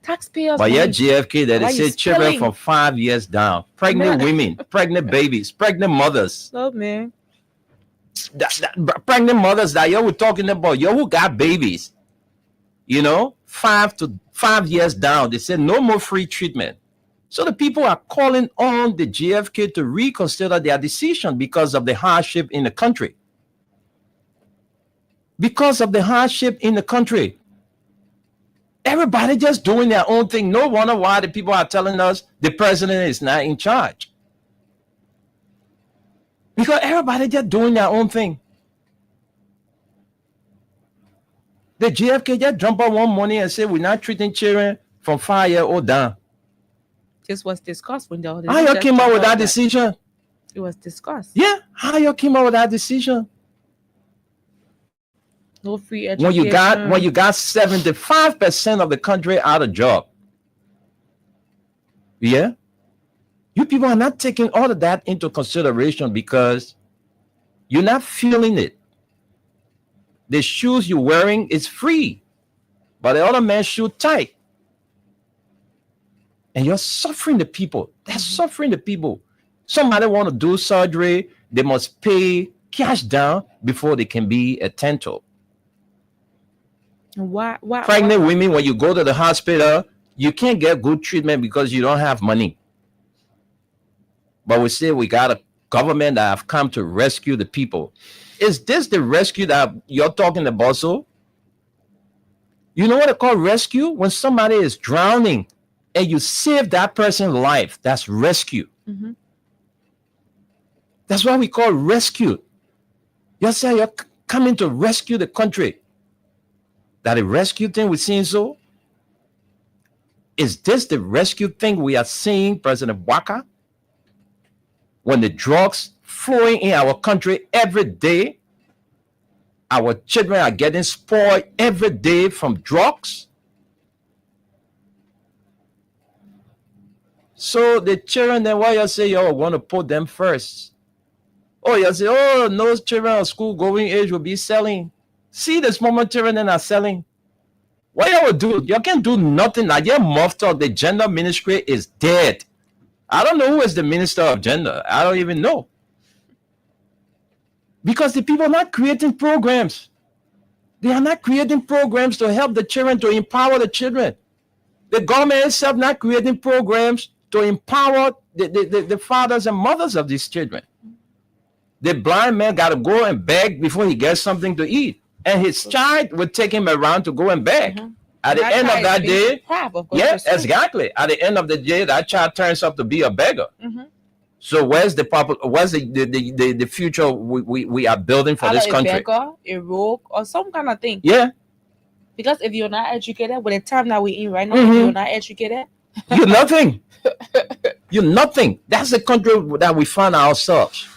Taxpayers. But money. yeah, JFK that they say children from 5 years down, pregnant women, pregnant babies, pregnant mothers. Oh man. Pregnant mothers that you were talking about, you who got babies, 5 years down. They said no more free treatment. So the people are calling on the JFK to reconsider their decision because of the hardship in the country. Because of the hardship in the country. Everybody just doing their own thing. No wonder why the people are telling us the president is not in charge. Because everybody just doing their own thing. The JFK just jump up one morning and say we're not treating children from 5 years old down. This was discussed when the how you came up with that decision? It was discussed. Yeah, how you came up with that decision? No free education. When you got 75% of the country out of job. Yeah? You people are not taking all of that into consideration because you're not feeling it. The shoes you're wearing is free, but the other man's shoe tight. And you're suffering the people. They're suffering the people. Somebody want to do surgery, they must pay cash down before they can be attended to. Why? Pregnant women, when you go to the hospital, you can't get good treatment because you don't have money. But we say we got a government that have come to rescue the people. Is this the rescue that you're talking about? So, you know what they call rescue? When somebody is drowning and you save that person's life, that's rescue. That's what we call rescue. You say you're coming to rescue the country. That a rescue thing we're seeing so? Is this the rescue thing we are seeing, President Waka? When the drugs flowing in our country every day, our children are getting spoiled every day from drugs. So the children, then why you say you want to put them first? Oh, you say, oh, no children of school going age will be selling. See, this moment children then are selling. What you will do? You can do nothing. Like your muff talk, the gender ministry is dead. I don't know who is the minister of gender. I don't even know. Because the people are not creating programs. They are not creating programs to help the children, to empower the children. The government itself not creating programs to empower the fathers and mothers of these children. The blind man got to go and beg before he gets something to eat. And his child would take him around to go and beg. At the end of that day, yes, exactly. At the end of the day, that child turns up to be a beggar. So where's the future we are building for this country? A beggar, a rogue, or some kind of thing. Yeah. Because if you're not educated, with the time that we're in right now, if you're not educated, you're nothing. You're nothing. That's the country that we find ourselves.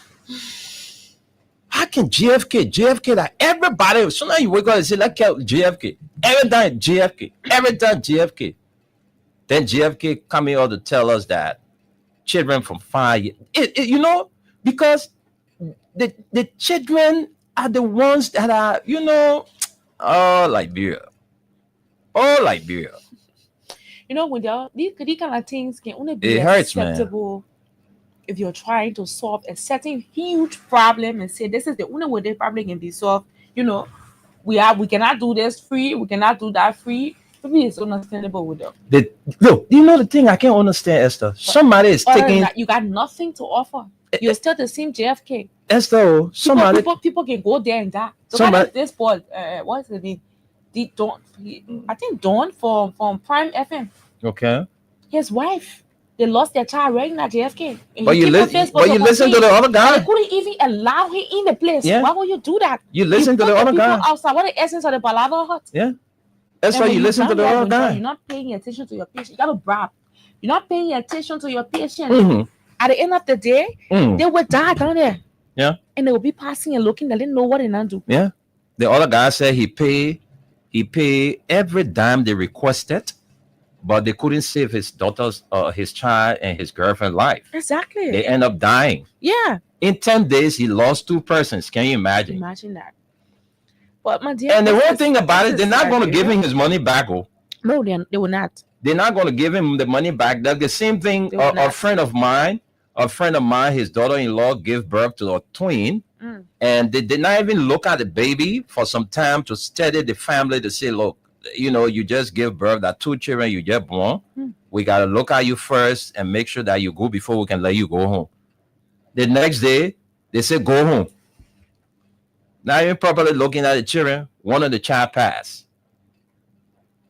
How can JFK that everybody, sometimes you wake up and say, let's kill JFK. Every time JFK. Then JFK coming out to tell us that children from 5 years, you know, because the children are the ones that are, you know, Liberia. You know, when these kind of things can only be acceptable, if you're trying to solve a certain huge problem and say this is the only way this problem can be solved. You know, we cannot do this free, we cannot do that free. Maybe it's understandable with them. Look, do you know the thing I can't understand, Esther? Somebody is taking you got nothing to offer. You're still the same JFK. Esther, somebody people can go there and die. This boy, what's his name? I think Dawn from Prime FM. Okay. His wife, they lost their child right now, JFK. But you listen to the other guy. They couldn't even allow him in the place. Yeah. Why would you do that? You listen to the other guy outside. What the essence of the palabra? Yeah. That's why you listen to the other guy. You're not paying attention to your patient. You gotta brag. You're not paying attention to your patient. At the end of the day, they will die down there. Yeah. And they will be passing and looking. They didn't know what they not do. Yeah. The other guy said he paid every dime they requested, but they couldn't save his daughter's, his child and his girlfriend's life. Exactly. They end up dying. Yeah. In 10 days, he lost 2 persons. Can you imagine? Imagine that. But my dear, and the whole thing about it, they're not going to give him his money back. Oh. No, they will not. They're not going to give him the money back. That's the same thing. A friend of mine, his daughter-in-law gave birth to a twin. And they did not even look at the baby for some time to steady the family to say, look, you know, you just give birth that 2 children you just born. We got to look at you first and make sure that you go before we can let you go home. The next day, they say, go home. Not even properly looking at the children, one of the child passed.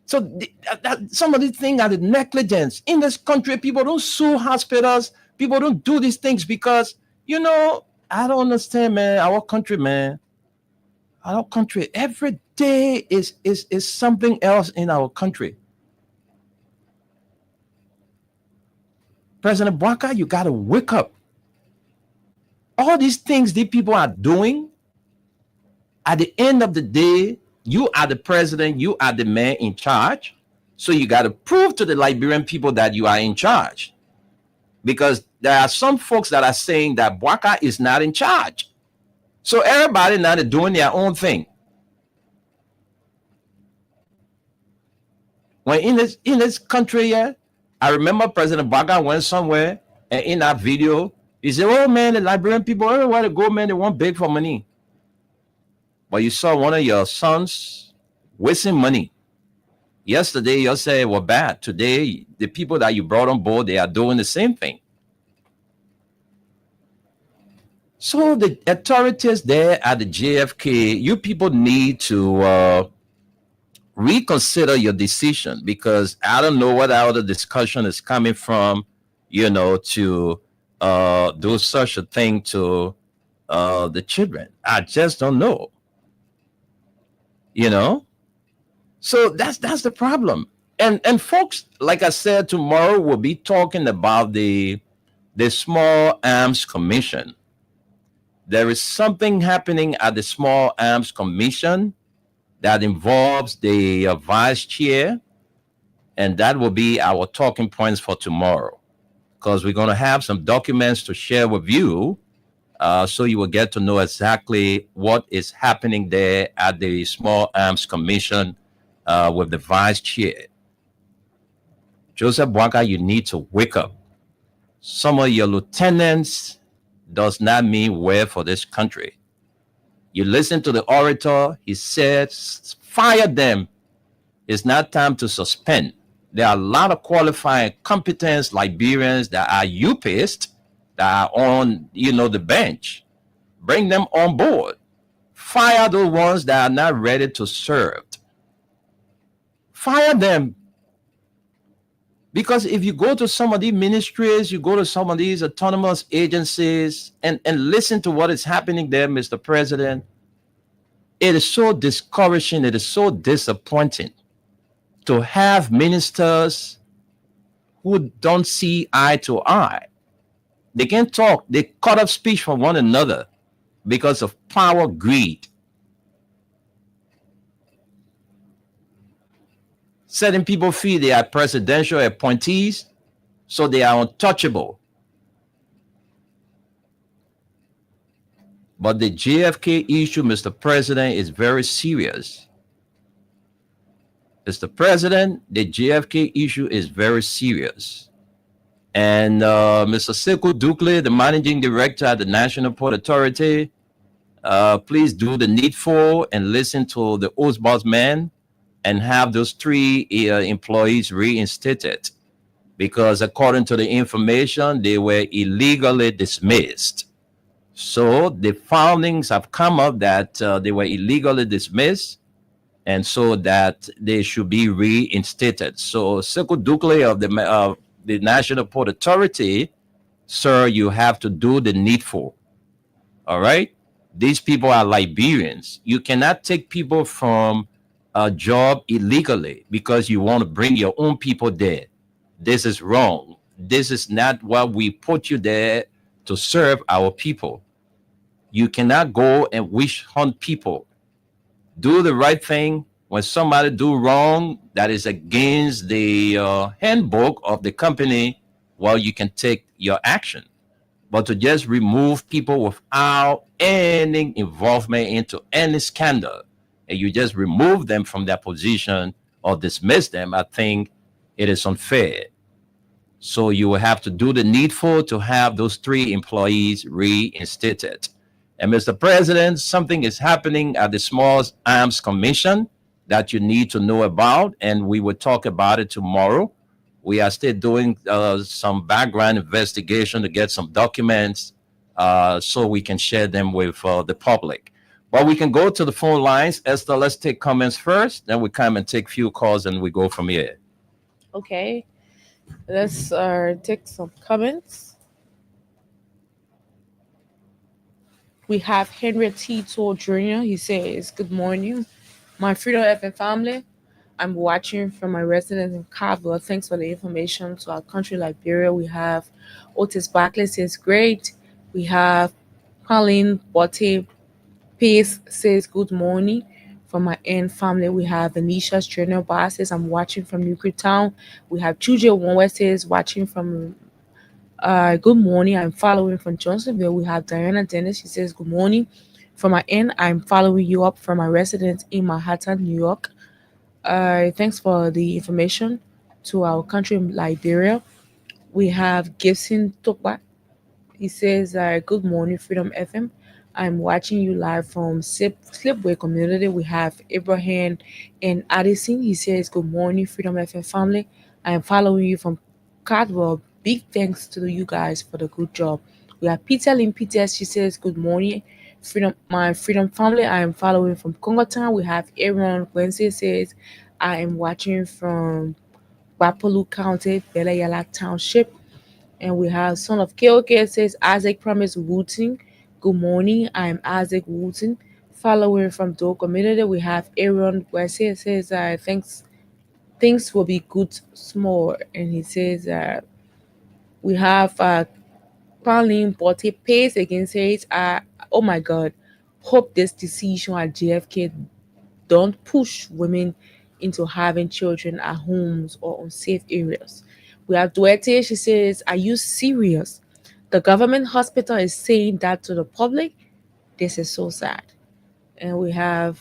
So some of these things are the negligence. In this country, people don't sue hospitals. People don't do these things because, you know, I don't understand, man. Our country, every day is something else in our country. President Bwaka, you got to wake up. All these things these people are doing, at the end of the day, you are the president, you are the man in charge. So you got to prove to the Liberian people that you are in charge. Because there are some folks that are saying that Bwaka is not in charge. So everybody now is doing their own thing. When in this country here, I remember President Bwaka went somewhere and in that video, he said, oh man, the Liberian people, everywhere they go, man, they want beg for money. But you saw one of your sons wasting money. Yesterday, you said it was bad. Today, the people that you brought on board, they are doing the same thing. So the authorities there at the JFK, you people need to reconsider your decision, because I don't know what other discussion is coming from, you know, to do such a thing to the children. I just don't know. You know? So that's the problem. And folks, like I said, tomorrow we'll be talking about the Small Arms Commission. There is something happening at the Small Arms Commission that involves the vice chair, and that will be our talking points for tomorrow. Because we're going to have some documents to share with you, so you will get to know exactly what is happening there at the Small Arms Commission with the vice chair. Joseph Bwaka, you need to wake up. Some of your lieutenants does not mean well for this country. You listen to the orator, he said, fire them. It's not time to suspend. There are a lot of qualified, competent Liberians that are UPist, that are on, the bench. Bring them on board. Fire the ones that are not ready to serve. Fire them. Because if you go to some of these ministries, you go to some of these autonomous agencies and listen to what is happening there, Mr. President, it is so discouraging, it is so disappointing to have ministers who don't see eye to eye. They can't talk, they cut off speech from one another because of power greed. Certain people feel they are presidential appointees, so they are untouchable. But the JFK issue, Mr. President, is very serious. Mr. President, the JFK issue is very serious. And Mr. Sekou Dukle, the managing director at the National Port Authority, please do the needful and listen to the ombudsman and have those 3 employees reinstated, because according to the information, they were illegally dismissed. So the findings have come up that they were illegally dismissed, and so that they should be reinstated. So Sekou Dukle of the National Port Authority, sir, you have to do the needful. All right? These people are Liberians. You cannot take people from a job illegally because you want to bring your own people there. This is wrong. This is not what we put you there to serve our people. You cannot go and wish hunt people. Do the right thing. When somebody do wrong that is against the handbook of the company, well, you can take your action. But to just remove people without any involvement into any scandal, and you just remove them from their position or dismiss them, I think it is unfair. So you will have to do the needful to have those 3 employees reinstated. And Mr. President, something is happening at the Small Arms Commission that you need to know about, and we will talk about it tomorrow. We are still doing some background investigation to get some documents so we can share them with the public. But we can go to the phone lines. Esther, let's take comments first. Then we come and take few calls and we go from here. Okay, let's take some comments. We have Henry Tito Jr. He says, "Good morning, my Freedom FM family. I'm watching from my residence in Carver. Thanks for the information to our country, Liberia." We have Otis Barkley says, "Great." We have Colleen Botte Pace says, "Good morning from my end family." We have Anisha's Junior Bar says, "I'm watching from Newcretown." We have Chuja Wonwe says, "Watching from good morning. I'm following from Johnsonville." We have Diana Dennis. She says, "Good morning from my end. I'm following you up from my residence in Manhattan, New York. Thanks for the information to our country, Liberia." We have Gibson Tokwa. He says, "Good morning, Freedom FM. I'm watching you live from Slipway community." We have Abraham and Addison. He says, "Good morning, Freedom FM family. I am following you from Cardwell. Big thanks to you guys for the good job." We have Peter Lynn Peters. She says, "Good morning, my Freedom family. I am following from Congo Town." We have Aaron Wednesday says, "I am watching from Wapolu County, Belayala Township." And we have Son of KOK says, "Isaac Promise Wooten. Good morning. I am Isaac Wooten. Following from Doe Community." We have Aaron Wesley says, "Thanks things will be good small. And he says we have Pauline Botte pays against it. Oh my God, hope this decision at JFK don't push women into having children at homes or unsafe areas. We have Duerte. She says, "Are you serious? The government hospital is saying that to the public. This is so sad." And we have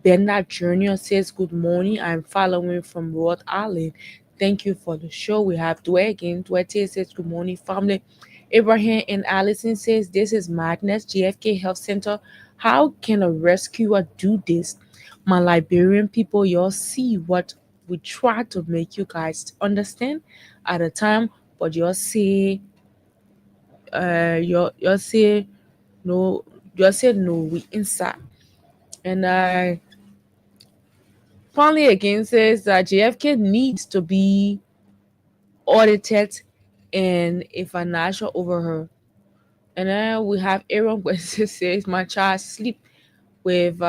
Bernard Jr. says, "Good morning. I'm following from Rhode Island. Thank you for the show." We have Dwayne. Duarte says, "Good morning, family." Abraham and Allison says, "This is madness. JFK Health Center. How can a rescuer do this? My Liberian people, y'all see what we try to make you guys understand at a time, but y'all say no, y'all say no, we inside." And I finally again says that JFK needs to be audited and a financial overhaul. And then we have Aaron Wesley says, "My child sleep with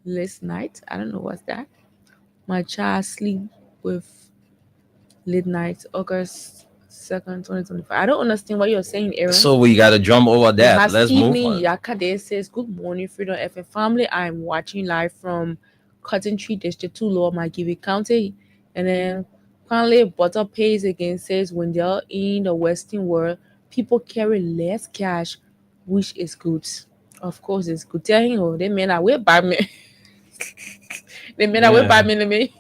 last night." I don't know what's that. "My child sleep with late night, August 2nd, 2025. I don't understand what you're saying, Aaron. So we got to jump over We that. have Let's move Stephen on. Yakade says, "Good morning, Freedom FM family. I'm watching live from Cotton Tree District 2, Lower Magibi County." And then finally, Butter Pays again says, "When they're in the Western world, people carry less cash, which is good." Of course, it's good. Tell him, oh, they men are way bad me. They men are way bad me to me.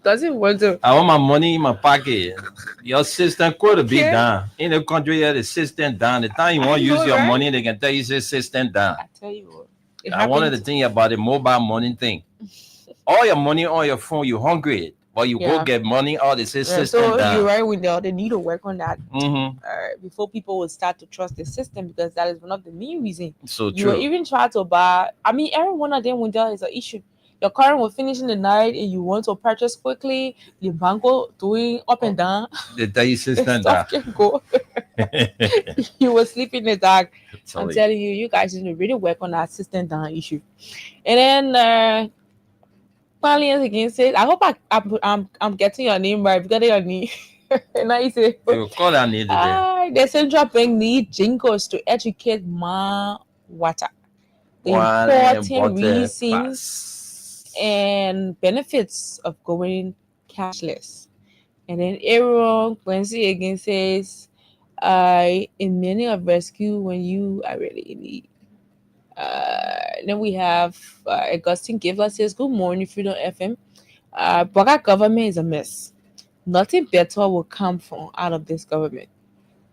Doesn't want to. I want my money in my pocket. Your system could be Okay. down. In the country, here, the system down. The time you want to use your right? money, they can tell you the system down. I tell you what. It I wanted happened. to think about the mobile money thing. All your money on your phone, you hungry, but you go Yeah. get money, all this Yeah, system so you're down. right with they need to work on that Mm-hmm. before people will start to trust the system, because that is one of the main reasons. So You will true. even try to buy. I mean, every one of them when there is an issue. Your car will finish in the night and you want to purchase quickly. The bank will doing up and down. They tell you The system down. stuff can go. You will sleep in the dark. I'm Tell you. telling you, you guys need to really work on that system down issue. And then finally again says, "I hope I'm getting your name right. Because your name." And I say, They will call that need today. the central bank need jingles to educate ma water. The One important butter reasons pass. and benefits of going cashless. And then Aaron Quincy again says, in many of rescue when you are really in need." Then we have Augustine Givler says, "Good morning, Freedom FM. Baka government is a mess. Nothing better will come from out of this government."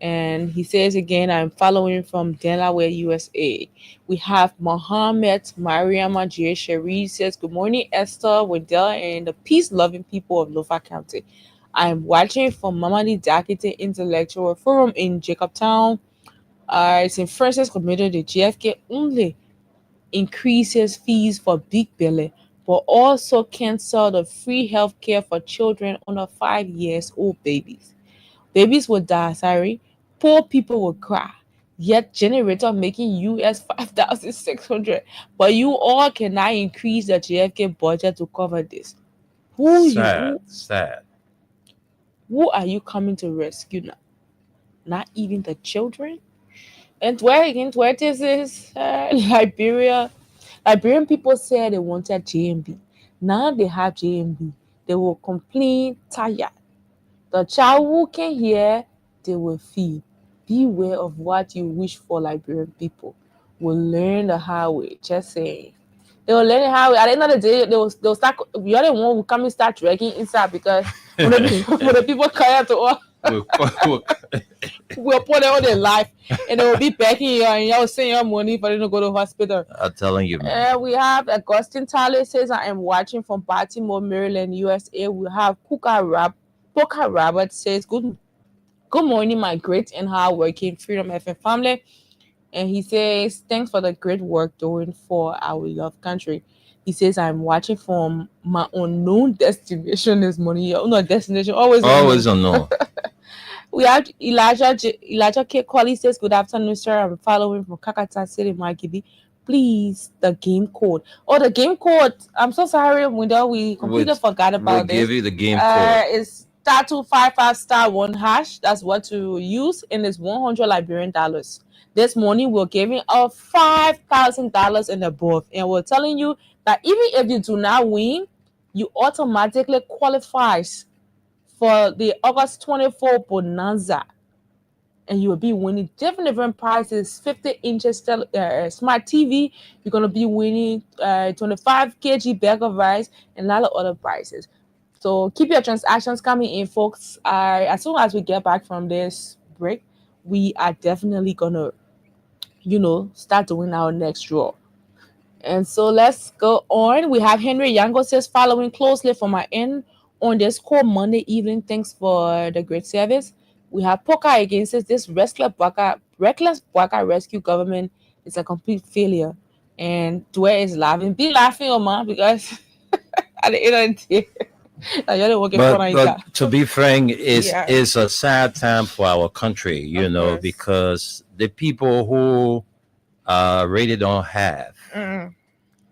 And he says again, "I'm following from Delaware, USA." We have Mohammed Mariama J. Sherry says, "Good morning, Esther, Wendell, and the peace-loving people of Lofa County. I'm watching from Mamadi Dakite Intellectual Forum in Jacobtown. It's in Francis community. GFK only increases fees for big belly, but also cancel the free healthcare for children under 5 years old babies. Babies will die, sorry. Poor people will cry. Yet generator making US 5,600. But you all cannot increase the JFK budget to cover this. Sad. Who are you coming to rescue now? Not even the children? And where this is Liberia. Liberian people said they wanted JMB. Now they have JMB. They will complain tired. The child who can hear, they will feed. Beware of what you wish for, Liberian people. Will learn the highway. Just saying. They will learn the highway. At the end of the day, they'll start. You're the one who come and start dragging inside, because when the people come out to us, we'll put all their life, and they will be begging you, and you'll send your money for them to go to the hospital. I'm telling you, man. We have Augustine Tyler says, "I am watching from Baltimore, Maryland, USA." We have Poker Robert says, Good morning, my great and hardworking Freedom FM family." And he says, "Thanks for the great work doing for our love country." He says, "I'm watching from my unknown destination this morning." Your own destination, always unknown. We have Elijah K. Colley says, "Good afternoon, sir. I'm following from Kakata City, Margibi. please, the game code. Oh, the game code. I'm so sorry, Window. We completely forgot about We'll this. give you the game code. It's *255*1#. That's what to use, and it's 100 Liberian dollars. This morning we're giving out $5,000 and above, and we're telling you that even if you do not win, you automatically qualifies for the August 24 bonanza, and you will be winning different prizes. 50 inches smart TV. You're gonna be winning 25 kg bag of rice and a lot of other prizes. So keep your transactions coming in, folks. As soon as we get back from this break, we are definitely gonna, start doing our next draw. And so let's go on. We have Henry Yango says, following closely from my end on this call Monday evening. Thanks for the great service. We have Poker again says, this reckless Baka rescue government is a complete failure. And Dwayne is laughing. Be laughing, Oma, because at the end of the day, you're working for But to be frank, Yeah. it's a sad time for our country, Of course. because the people who really don't have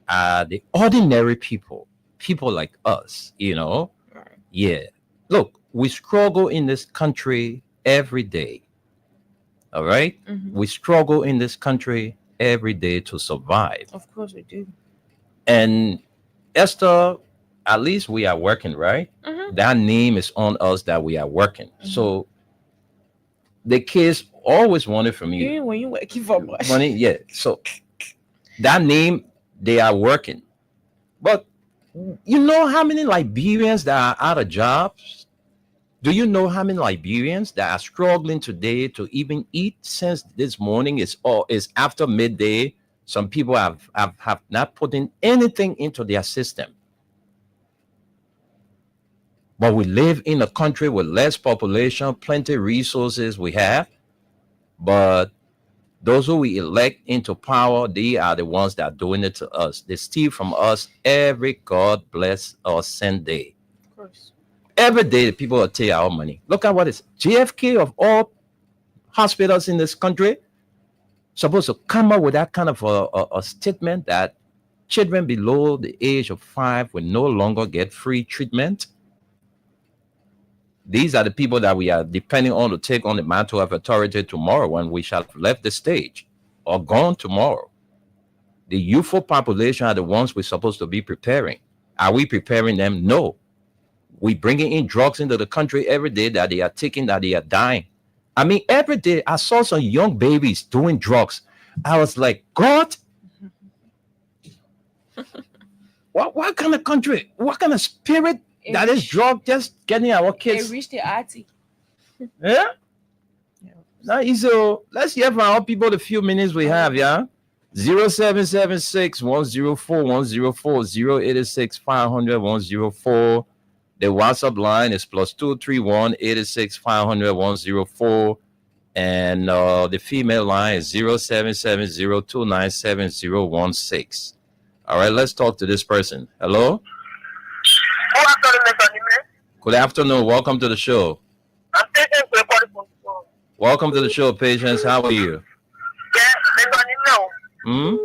are the ordinary people like us, Right. Yeah. Look, we struggle in this country every day. All right? We struggle in this country every day to survive. Of course we do. And Esther, at least we are working, right? That name is on us that we are working. So the kids always wanted from you. Even when you working for much. Money, yeah. So that name, they are working. But you know how many Liberians that are out of jobs? Do you know how many Liberians that are struggling today to even eat since this morning is after midday? Some people have not put in anything into their system. But we live in a country with less population, plenty resources we have. But those who we elect into power, they are the ones that are doing it to us. They steal from us every God bless or send day. Of course. Every day, the people will take our money. Look at what is JFK of all hospitals in this country supposed to come up with that kind of a statement that children below the age of 5 will no longer get free treatment. These are the people that we are depending on to take on the mantle of authority tomorrow when we shall have left the stage or gone tomorrow. The youthful population are the ones we're supposed to be preparing. Are we preparing them? No. We bringing in drugs into the country every day that they are taking, that they are dying. I mean, every day I saw some young babies doing drugs. I was like, God, what kind of country, what kind of spirit that is drug just getting our kids? They reach the arty. Yeah? Now, so let's hear from our people the few minutes we have, yeah? 0776 104 104 086 500 104. The WhatsApp line is +231 86 500 104. And the female line is 0770 297 016. All right, let's talk to this person. Hello? Good afternoon. Welcome to the show. Welcome to the show, Patience. How are you? Hmm?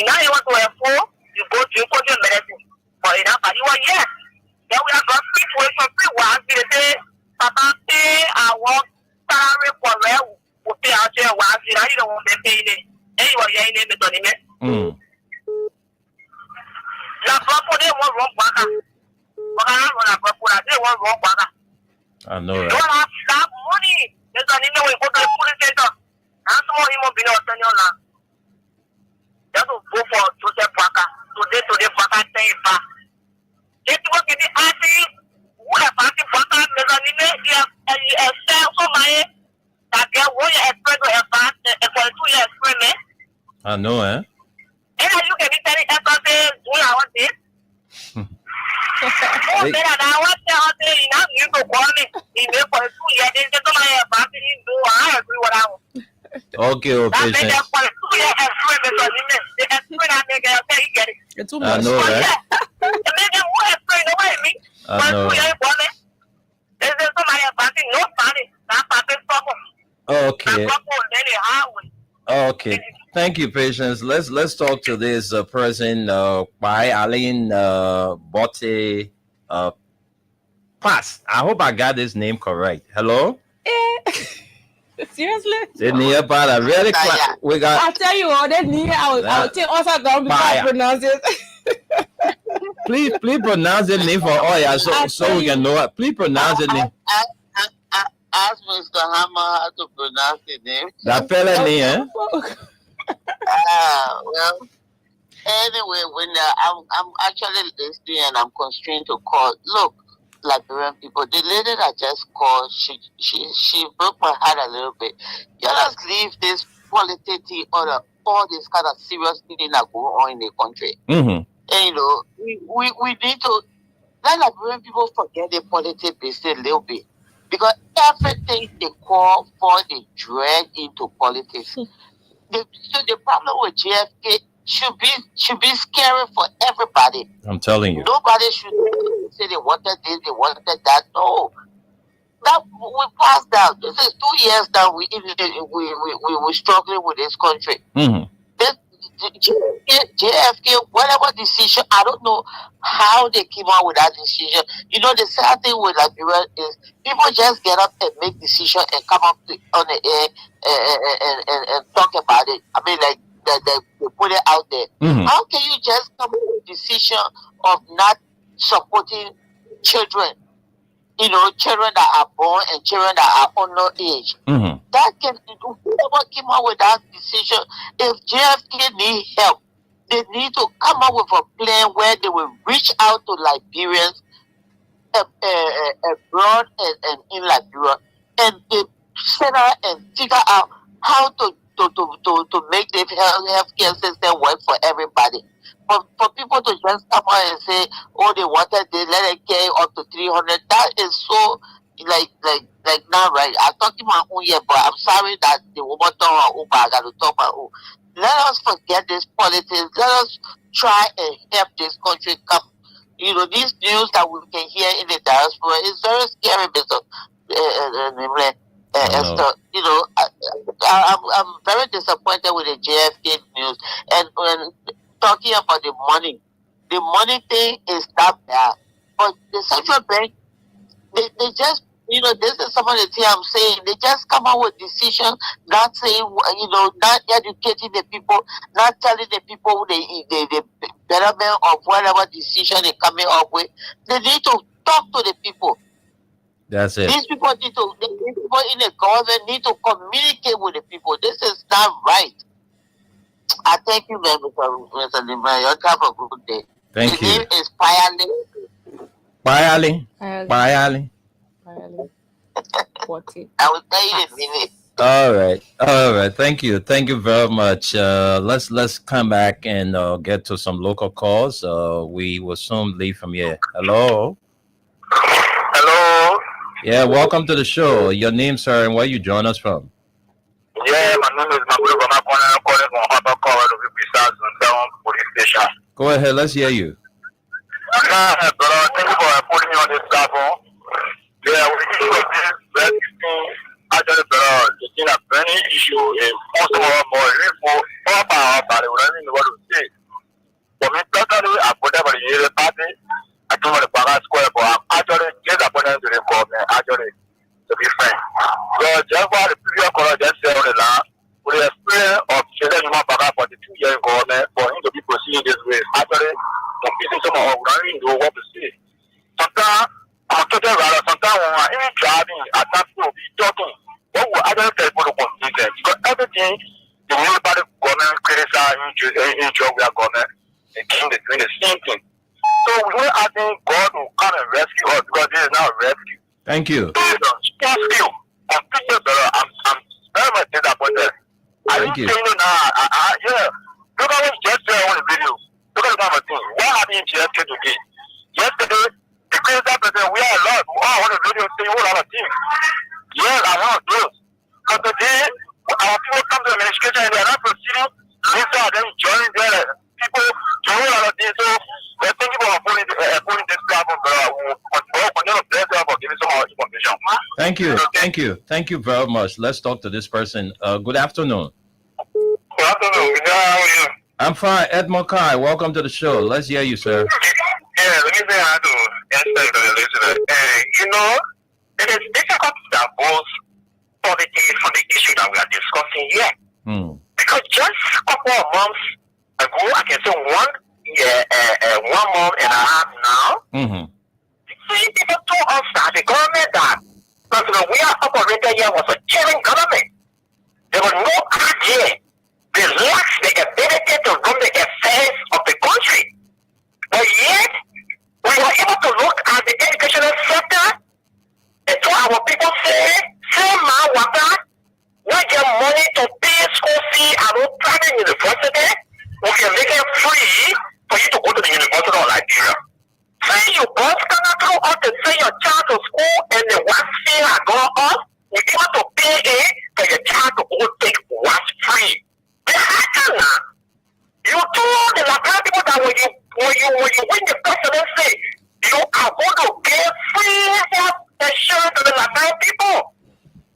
Now you want to have 4, you go drink your medicine. But in that you want yes. Then we have got situation free ones. They say, Papa, pay our salary for where we pay out there once. You know, you don't want to pay it. Anyway, you ain't able to name it. La proper they want wrong back. I know You don't have that money. There's an email we go to the police center. And some of him will be not on your land. Just to go for Joseph Waka. Today, Waka say back. If you want to be asking, who have party Waka, there's an email here, and you sell so many that they want to express to a part, for 2 years, experiment. I know, eh? And you can be telling everybody, do you want this? Oh, then I want to say, you know, you go call me. You may for Okay, oh, That made patience. them for 2 years and 3 because they explain that nigga, okay, he get it. It's too I much. know, But right? yeah, the nigga who explain the way me. I For know. 2 years, boy, they say somebody about no money. That popping trouble. Okay. That trouble on the highway. Okay. Thank you, patience. Let's talk to this person by Aline Botte Pass. I hope I got this name correct. Hello? Seriously? The near part I really we got I'll tell you all that near I'll take also down before I pronounce it. please pronounce the name for all yeah, so we can know it. Please pronounce the name. Ask Mr. Hammer how to pronounce the name. That fella name, eh? Well, anyway, when I'm actually listening and I'm constrained to call. Look, Liberian people, the lady that just called, she broke my heart a little bit. You just leave this politics or all this kind of serious thing that go on in the country. Mm-hmm. And you know, we need to let Liberian people forget the politics business a little bit. Because everything they call for, they drag into politics. So the problem with JFK should be scary for everybody. I'm telling you. Nobody should say they wanted this, they wanted that. No, that we passed out. This is 2 years now. We struggling with this country. Mm-hmm. JFK, whatever decision, I don't know how they came out with that decision. You know, the sad thing with Liberia is people just get up and make decisions and come up on the air and talk about it. I mean, like they put it out there. Mm-hmm. How can you just come up with a decision of not supporting children? You know, children that are born and children that are under age. Mm-hmm. That can, whoever came up with that decision, if JFK need help, they need to come up with a plan where they will reach out to Liberians abroad and in Liberia, and they set out and figure out how to make the healthcare system work for everybody. For people to just come out and say, oh, they wanted they let it get up to 300, that is so like not right. I'm talking my own here, but I'm sorry that the woman talk my own, but I got to talk my own. Let us forget this politics. Let us try and help this country come. You know, these news that we can hear in the diaspora is very scary, Mr. Esther. You know, I'm very disappointed with the JFK news. And when talking about the money thing is not bad. But the central bank, they just, you know, this is some of the things I'm saying. They just come out with decisions, not saying, you know, not educating the people, not telling the people the betterment of whatever decision they're coming up with. They need to talk to the people. That's it. These people the people in the government need to communicate with the people. This is not right. I thank you, Mr. Lima. You have a good day. Thank the you. name is Payale. Payale. I will tell you in a minute. All right. Thank you very much. Let's come back and get to some local calls. We will soon leave from here. Hello. Yeah, welcome to the show. Your name, sir, and where you join us from? Yeah, my name is Mabudu. I'm calling from Hotocall to be precise on police station. Go ahead. Let's hear you. Thank you for putting me on this platform. Yeah, we issue of this rescue actually the thing that any issue is most of our boys for our body, we don't even know what to say. For me personally, I put up a year party, I told the Baga Square, but I'm actually disappointed to the government, actually, to be frank. So just what the previous caller just said on the land, with the experience of Chile Human Baga for the 2 year government, for him to be proceeding this way, actually, confusing some of us, we don't even know what to say. Sometimes, I'm talking rather, sometimes when I'm even driving, I can't be talking. What will other people confuse them? Because everything, the municipal government criticize in geographic government, the king is doing the same thing. So we're asking God to come and rescue us because this is not a rescue. Thank you. This is a rescue. I'm very much disappointed. Thank you. Saying now, yeah. Look at what just said on the video. Look at the kind of thing. What happened in JFK today? Yesterday, the criticize president, we are a lot. We all on the video saying all other things. Yes, I want those. But today, our people come to administration and they are not proceeding. Later, then join the people join all of this. So thank you for putting this platform. For giving some more information. Thank you very much. Let's talk to this person. Good afternoon. Good afternoon. How are you? I'm fine. Ed Mokai, welcome to the show. Let's hear you, sir. Yeah, let me say hi to answer the listener. It is difficult to divorce politics from the issue that we are discussing here. Because just a couple of months ago, I can say 1 month and a half now, people told us that the government that we are operating here was a killing government. There was no idea. They lacked the ability to run the affairs of the country. But yet, we were able to look at the educational sector and to our people say, same man water, we get money to pay school fee at a private university, we can make it free for you to go to the University of Liberia. Say you both cannot go out to send your child to school and the wax fee are gone up, we able to pay it for your child to go take wax free. You told the Latin people that when you win the presidency, you are going to give free health insurance to the Latin people.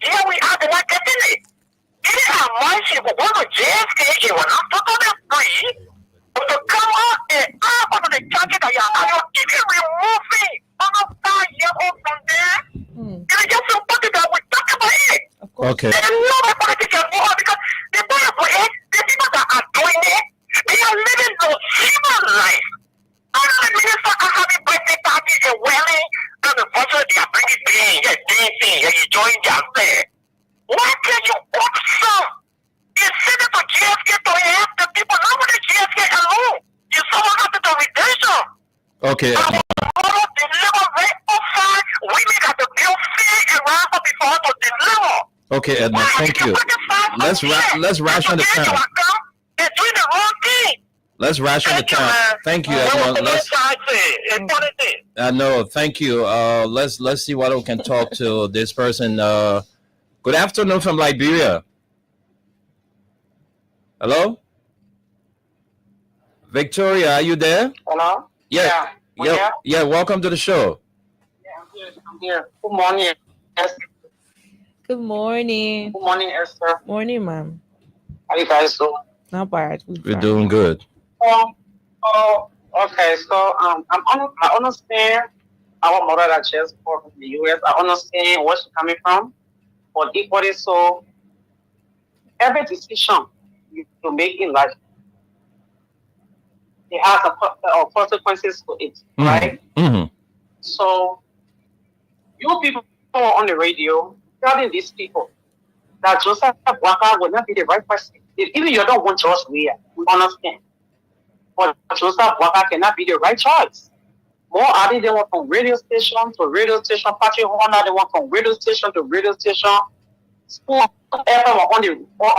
Here we are, they're not getting it. Here are my people going to JFK, it was not totally free, but to come out and out of the country that you're even removing almost 5 years old from there. It is just somebody that we talk about it. Okay. There is no politician more because the people that are doing it, they are living no human life. All the ministers are having birthday parties and wedding, and unfortunately they are bringing pain, dancing, and you join their affair. Why can't you put some? You send it to GSK to help the people, not with the GSK alone. You saw what happened to redemption. Okay. Women got to build fear around her before to deliver. Okay, Edmund, thank you. Let's ration the time. They're doing the wrong thing. Let's ration the time. Thank you, Edmund. I know. Thank you. Let's see what we can talk to this person. Good afternoon from Liberia. Hello, Victoria. Are you there? Hello? Yeah. Yeah. Welcome to the show. Yeah, I'm here. Good morning. Yes. Good morning. Good morning, Esther. Morning, ma'am. How you guys doing? Not bad. We're doing good. Okay. So I understand our mother that just bought from the US. I understand where she's coming from. But equally so, every decision you make in life, it has a consequences to it, right? So you people on the radio telling these people that Joseph Waka will not be the right person. Even you don't want George Weah, we understand. But Joseph Waka cannot be the right choice. More are they want from radio station to radio station, Patrick Horner, they want from radio station to radio station. School FM on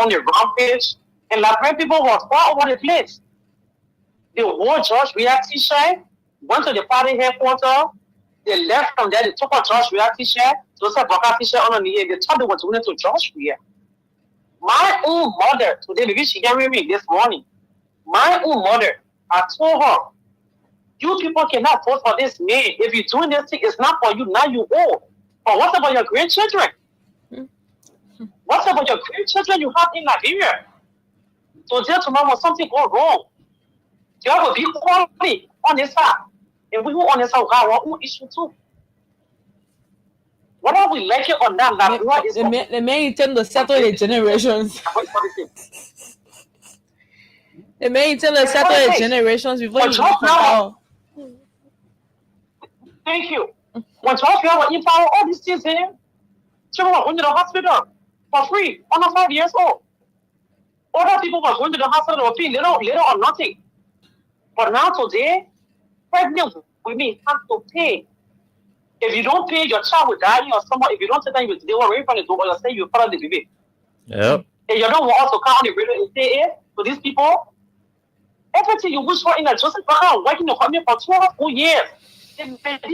the rampage, and Liberian people was all over the place. They wore George Weah t-shirt, went to the party headquarters. They left from there. They took a George Weah t-shirt, Joseph Waka t-shirt on the ear. They thought they were doing it to George Weah. My own mother today, maybe she can hear me this morning. My own mother, I told her, you people cannot vote for this man. If you're doing this thing, it's not for you. Now you old. But what about your grandchildren? What about your grandchildren you have in Liberia? So there tomorrow something go wrong. There will be quality on this side. And we who on this side have our own issue too. Whether we like it or not, Liberia is the man intend to settle the generations. The man intend to settle the generations before you come. Thank you. When 12 years in power, all these things here, children were going to the hospital for free, under 5 years old. Other people were going to the hospital for free, little or nothing. But now today, pregnant women have to pay. If you don't pay, your child will die, or someone, if you don't tell them they were raped from the door, or you say you follow the baby. Yep. And you don't want us to come on the radio and say it to these people. Everything you wish for in a Joseph Brown, working in the company for 12 full years. They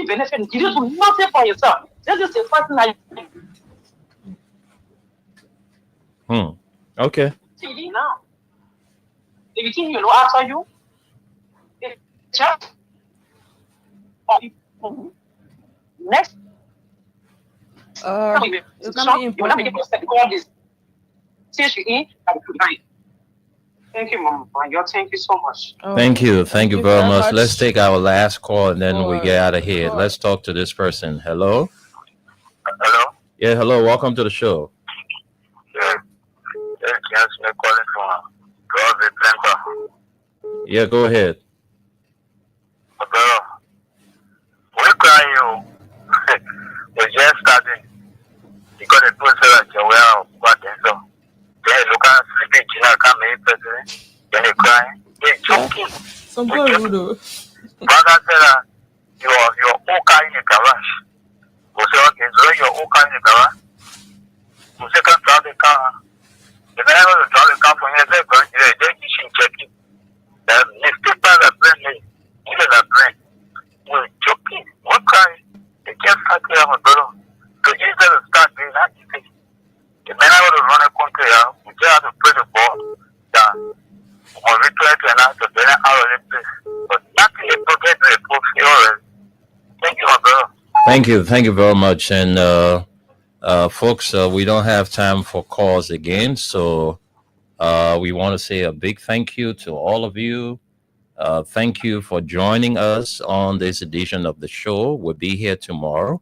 benefit. You do nothing for yourself. This is the first night. Okay. TV now. If you think you know after you, it's just next. It's gonna be important. Thank you, Mama. Thank you so much. Thank you very much. Let's take our last call and then we get out of here. Sure. Let's talk to this person. Hello. Hello. Yeah, hello. Welcome to the show. Yeah, go ahead. We're crying. We're just starting. You got a person at your well, what is so? Then look at sleeping, you know, come in, president. Then you crying. They're joking. Some boy rude. Brother said, you're okay in the garage. We say, okay, so you're okay in the garage. We say, can drive the car. If I ever drive the car for you, they're checking. If people are bringing, even are bringing, we're joking. We're crying. They just can't clear my brother. So you just start doing that. The men are going to run a country out. We just have to play the ball. That when we try to announce the better out of the place. But nothing is protected the professional. Thank you, my brother. Thank you very much. And folks, we don't have time for calls again, so we want to say a big thank you to all of you. Thank you for joining us on this edition of the show. We'll be here tomorrow.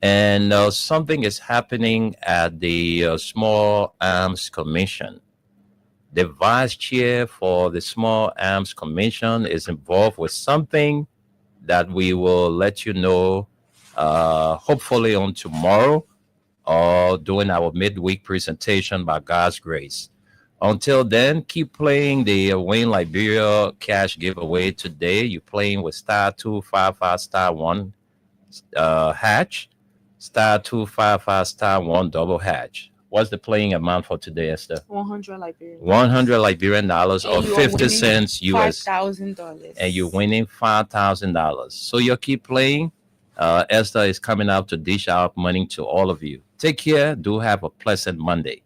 And something is happening at the Small Arms Commission. The vice chair for the Small Arms Commission is involved with something that we will let you know hopefully on tomorrow or during our midweek presentation by God's grace. Until then, keep playing the Win Liberia cash giveaway today. You're playing with star 255 star 1 hatch, star 255 star 1 double hatch. What's the playing amount for today, Esther? 100 Liberian. $100 Liberian dollars or 50 cents US. $5,000. And you're winning $5,000. So you keep playing. Esther is coming out to dish out money to all of you. Take care. Do have a pleasant Monday.